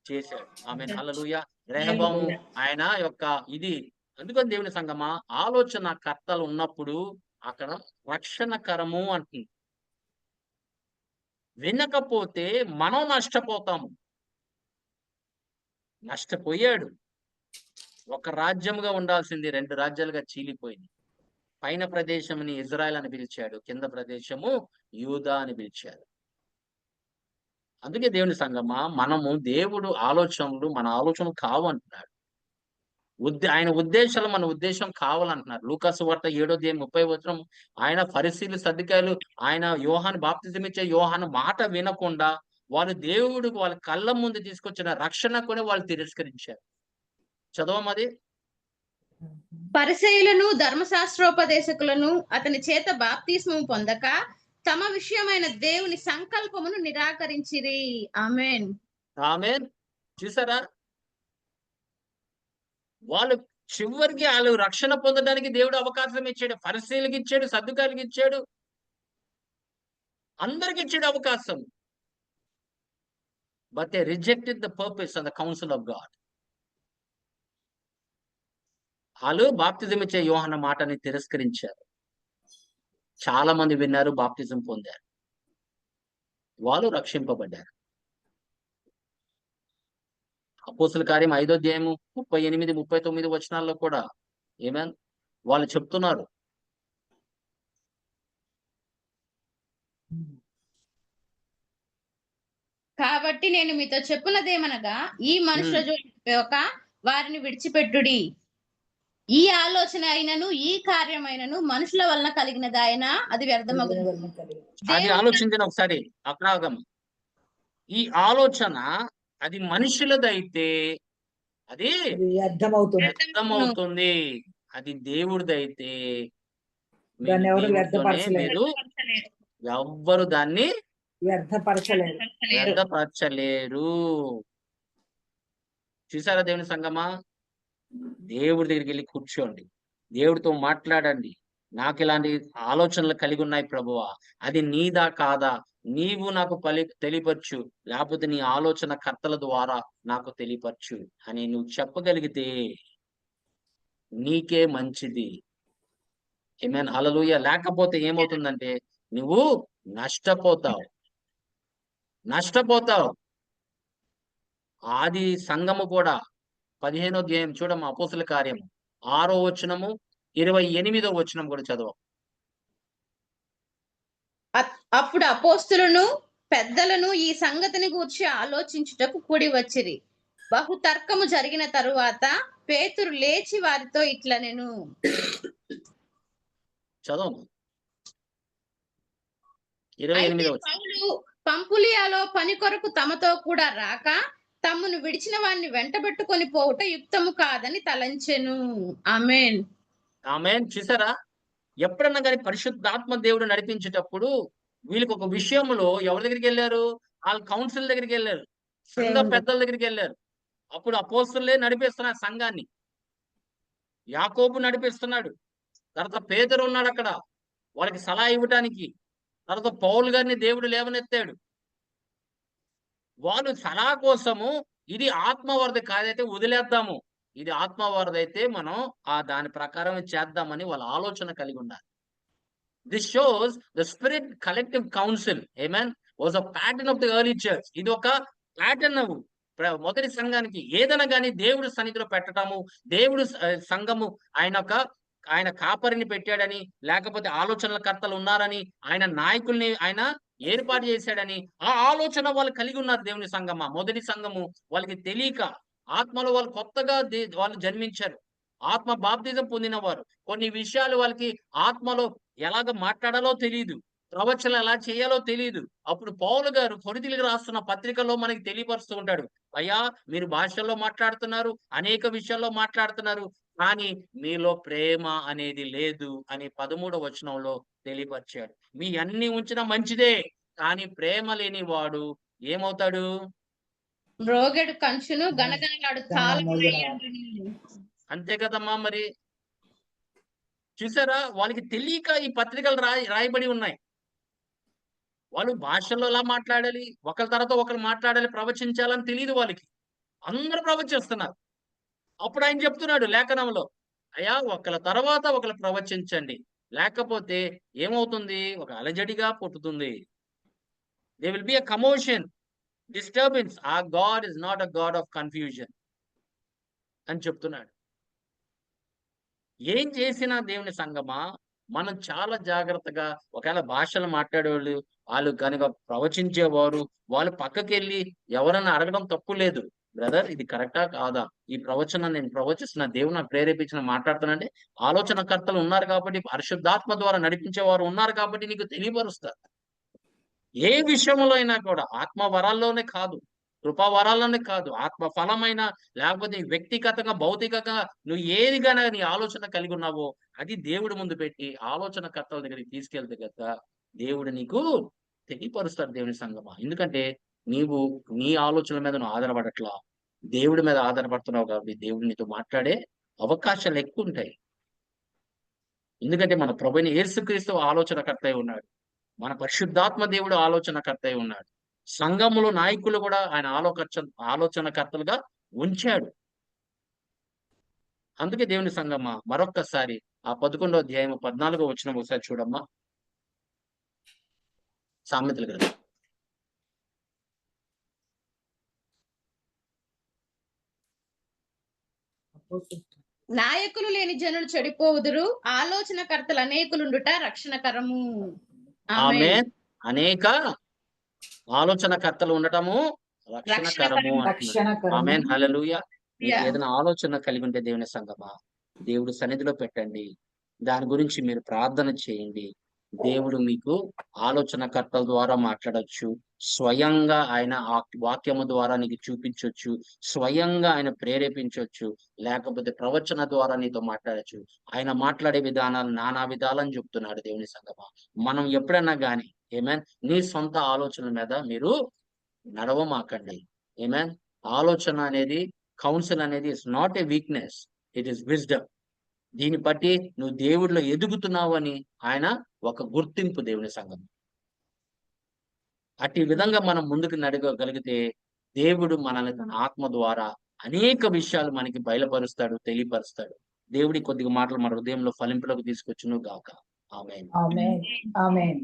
చేశాడు. ఆమేన్, హల్లెలూయా. రెహబాము ఆయన యొక్క ఇది. అందుకని దేవుని సంగమా, ఆలోచన కర్తలు ఉన్నప్పుడు అక్కడ రక్షణకరము అంటుంది. వినకపోతే మనం నష్టపోతాము. నష్టపోయాడు. ఒక రాజ్యముగా ఉండాల్సింది 2 రాజ్యాలుగా చీలిపోయింది. పైన ప్రదేశముని ఇజ్రాయెల్ అని పిలిచాడు, కింద ప్రదేశము యూదా అని పిలిచాడు. అందుకే దేవుని సంగమా, మనము దేవుడు ఆలోచనలు మన ఆలోచనలు కావంటున్నాడు. ఆయన ఉద్దేశాలు మన ఉద్దేశం కావాలంటున్నారు. లూకా సువార్త 7:30 ఆయన ఫరిసీలు, సద్దుకాయలు, ఆయన యోహాను బాప్తిజం ఇచ్చే యోహాను మాట వినకుండా వాళ్ళు దేవుడు వాళ్ళ కళ్ళ ముందు తీసుకొచ్చిన రక్షణ కొని వాళ్ళు తిరస్కరించారు. చదవమది. పరిసయ్యులను ధర్మశాస్త్రోపదేశకులను అతని చేత బాప్తిస్మము పొందక తమ విషయమైన దేవుని సంకల్పమును నిరాకరించిరి. ఆమేన్, ఆమేన్. చూసారా? వాళ్ళు చివరికి వాళ్ళు రక్షణ పొందడానికి దేవుడు అవకాశం ఇచ్చాడు. ఫరిసీయులకు ఇచ్చాడు, సద్దుకాయలకు ఇచ్చాడు, అందరికి ఇచ్చాడు అవకాశం. But they rejected the purpose and the council of God. వాళ్ళు బాప్తిజం ఇచ్చే యోహాను మాటని తిరస్కరించారు. చాలా మంది విన్నారు, బాప్తిజం పొందారు, వాళ్ళు రక్షింపబడ్డారు. అపోస్తుల కార్యం 5:38-39 కూడా ఏమేన్ వాళ్ళు చెప్తున్నారు. కాబట్టి నేను మీతో చెప్పున్నదేమనగా ఈ మనుషుల జోలికి పోక వారిని విడిచిపెట్టుడి. ఈ ఆలోచన అయినను ఈ కార్యమైనను మనుషుల వలన కలిగినదాయన అది వ్యర్థమగును. అది ఆలోచించిన ఒకసారి అక్రాగం. ఈ ఆలోచన అది మనుషులదైతే అది వ్యర్థమవుతుంది. అది దేవుడిదైతే మీరు ఎవ్వరు దాన్ని వ్యర్థపరచలేరు. చూసారా దేవుని సంగమా? దేవుడి దగ్గరికి వెళ్ళి కూర్చోండి, దేవుడితో మాట్లాడండి. నాకు ఇలాంటి ఆలోచనలు కలిగి ఉన్నాయి ప్రభువా, అది నీదా కాదా, నీవు నాకు తెలియపరచు, లేకపోతే నీ ఆలోచన కర్తల ద్వారా నాకు తెలియపరచు అని నువ్వు చెప్పగలిగితే నీకే మంచిది. ఆమేన్, హల్లెలూయా. లేకపోతే ఏమవుతుందంటే నువ్వు నష్టపోతావు. ఆది సంఘము కూడా 15వ అధ్యాయం చూడమ్మా, అపోస్తుల కార్యం 6వ వచనము 28వ వచనం కూడా చదవ. అప్పుడు అపోస్తులను పెద్దలను ఈ సంగతిని గూర్చి ఆలోచించుటకు కూడి వచ్చిరి. బహు తర్కము జరిగిన తరువాత పేతురు లేచి వారితో ఇట్లనెను. చదవము 28వ వచనం. పంపులియాలో పని కొరకు తమతో కూడా రాక తమ్మును విడిచిన వారిని వెంటబెట్టుకొని పోవుట యుక్తము కాదని తలంచెను. ఆమేన్. ఆమేన్. చూసారా, ఎప్పుడన్నా కానీ పరిశుద్ధాత్మ దేవుడు నడిపించేటప్పుడు వీళ్ళకి ఒక విషయంలో ఎవరి దగ్గరికి వెళ్ళారు? వాళ్ళ కౌన్సిల్ దగ్గరికి వెళ్ళారు, సంఘ పెద్దల దగ్గరికి వెళ్ళారు. అప్పుడు అపోస్తలులే నడిపిస్తున్నారు సంఘాన్ని. యాకోబు నడిపిస్తున్నాడు, తర్వాత పేతురు ఉన్నాడు అక్కడ వాళ్ళకి సలహా ఇవ్వటానికి, తర్వాత పౌలు గారిని దేవుడు లేవనెత్తాడు. వాళ్ళు సలహా కోసము ఇది ఆత్మవారిది కాదైతే వదిలేద్దాము, ఇది ఆత్మవారిదైతే మనం దాని ప్రకారం చేద్దామని వాళ్ళ ఆలోచన కలిగి ఉన్నారు. This shows the spirit collective council amen was a pattern of the early church. ఇది ఒక ప్యాటర్న్ మొదటి సంఘానికి. ఏదైనా కానీ దేవుడి సన్నిధిలో పెట్టడము, దేవుడు సంఘము ఆయన కాపరిని పెట్టాడని, లేకపోతే ఆలోచనల కర్తలు ఉన్నారని, ఆయన నాయకుల్ని ఆయన ఏర్పాటు చేశాడని ఆ ఆలోచన వాళ్ళు కలిగి ఉన్నారు. దేవుని సంఘమా, మొదటి సంఘము వాళ్ళకి తెలియక ఆత్మలో వాళ్ళు కొత్తగా వాళ్ళు జన్మించారు, ఆత్మ బాప్తిజం పొందిన వారు. కొన్ని విషయాలు వాళ్ళకి ఆత్మలో ఎలాగ మాట్లాడాలో తెలియదు, ప్రవచనలు ఎలా చేయాలో తెలియదు. అప్పుడు పౌలు గారు కొరింథీయులకు రాస్తున్న పత్రికలో మనకి తెలియపరుస్తూ ఉంటాడు, అయ్యా మీరు భాషల్లో మాట్లాడుతున్నారు, అనేక విషయాల్లో మాట్లాడుతున్నారు, కానీ మీలో ప్రేమ అనేది లేదు అని 13వ వచనంలో తెలియపరిచాడు. మీ అన్ని ఉంచిన మంచిదే, కానీ ప్రేమ లేని వాడు ఏమవుతాడు? మ్రోగెడు కంచును గనగనలాడు తాళమునయ్యుండును. అంతే కదమ్మా. మరి చూసారా, వాళ్ళకి తెలియక ఈ పత్రికలు రాయబడి ఉన్నాయి. వాళ్ళు భాషల్లో ఎలా మాట్లాడాలి, ఒకరి తర్వాత ఒకరు మాట్లాడాలి, ప్రవచించాలని తెలియదు వాళ్ళకి. అందరూ ప్రవచిస్తున్నారు. అప్పుడు ఆయన చెప్తున్నాడు లేఖనంలో, అయ్యా ఒకళ్ళ తర్వాత ఒకరు ప్రవచించండి, లేకపోతే ఏమవుతుంది? ఒక అలజడిగా పుట్టుతుంది. They will be a commotion, disturbance. ఆ God is not a God of confusion అని చెప్తున్నాడు. ఏం చేసినా దేవుని సంగమా మనం చాలా జాగ్రత్తగా, ఒకవేళ భాషలు మాట్లాడేవాళ్ళు వాళ్ళు కనుక ప్రవచించేవారు, వాళ్ళు పక్కకి వెళ్ళి ఎవరన్నా అడగడం తప్పు లేదు. బ్రదర్ ఇది కరెక్టా కాదా, ఈ ప్రవచనం నేను ప్రవచిస్తున్నా, దేవుడు నాకు ప్రేరేపించిన మాట్లాడుతానంటే ఆలోచనకర్తలు ఉన్నారు కాబట్టి, పరిశుద్ధాత్మ ద్వారా నడిపించేవారు ఉన్నారు కాబట్టి నీకు తెలియపరుస్తారు. ఏ విషయంలో అయినా కూడా ఆత్మ వరాల్లోనే కాదు, కృపా వరాల్లోనే కాదు, ఆత్మ ఫలమైన, లేకపోతే వ్యక్తిగతంగా భౌతికంగా నువ్వు ఏదిగానే నీ ఆలోచన కలిగి ఉన్నావో అది దేవుడి ముందు పెట్టి ఆలోచనకర్తల దగ్గరికి తీసుకెళ్తే కదా దేవుడు నీకు తెలియపరుస్తాడు. దేవుని సంగమా, ఎందుకంటే నీవు నీ ఆలోచనల మీద నువ్వు ఆధారపడట్లా, దేవుడి మీద ఆధారపడుతున్నావు కాబట్టి దేవుడు నీతో మాట్లాడే అవకాశాలు ఎక్కువ ఉంటాయి. ఎందుకంటే మన ప్రభువైన యేసుక్రీస్తు ఆలోచనకర్త అయి ఉన్నాడు, మన పరిశుద్ధాత్మ దేవుడు ఆలోచనకర్త అయి ఉన్నాడు, సంఘములో నాయకులు కూడా ఆయన ఆలోచనకర్తలుగా ఉంచాడు. అందుకే దేవుని సంఘమా, మరొక్కసారి ఆ 11వ అధ్యాయం 14వ వచనం ఒకసారి చూడమ్మా. సామెతల గ్రంథం నాయకులు లేని జనులు చెడిపోవుదురు, ఆలోచనకర్తలు అనేకులుండుట రక్షణకరము. ఆమేన్. అనేక ఆలోచనకర్తలు ఉండటము రక్షణకరము అంటున్నాడు. రక్షణకరము. ఆమేన్, హల్లెలూయా. మీకు ఏదైనా ఆలోచన కలిగి ఉంటే దేవుని సంగమా, దేవుడు సన్నిధిలో పెట్టండి, దాని గురించి మీరు ప్రార్థన చేయండి. దేవుడు మీకు ఆలోచనకర్తల ద్వారా మాట్లాడొచ్చు, స్వయంగా ఆయన వాక్యము ద్వారా నీకు చూపించొచ్చు, స్వయంగా ఆయన ప్రేరేపించొచ్చు, లేకపోతే ప్రవచన ద్వారా నీతో మాట్లాడచ్చు. ఆయన మాట్లాడే విధానాలు నానా విధాలని చెప్తున్నాడు. దేవుని సంగమా, మనం ఎప్పుడైనా గాని ఆమేన్ నీ సొంత ఆలోచనల మీద మీరు నడవమాకండి. ఆమేన్. ఆలోచన అనేది, కౌన్సిల్ అనేది it's not a weakness, it is wisdom. దీన్ని బట్టి నువ్వు దేవుడిలో ఎదుగుతున్నావు అని ఆయన ఒక గుర్తింపు. దేవుని సంఘం అట్టి విధంగా మనం ముందుకు నడగగలిగితే దేవుడు మనల్ని తన ఆత్మ ద్వారా అనేక విషయాలు మనకి బయలుపరుస్తాడు, తెలియపరుస్తాడు. దేవుడి కొద్దిగా మాటలు మన హృదయంలో ఫలింపులోకి తీసుకొచ్చును గాక. ఆమేన్. ఆమేన్. ఆమేన్.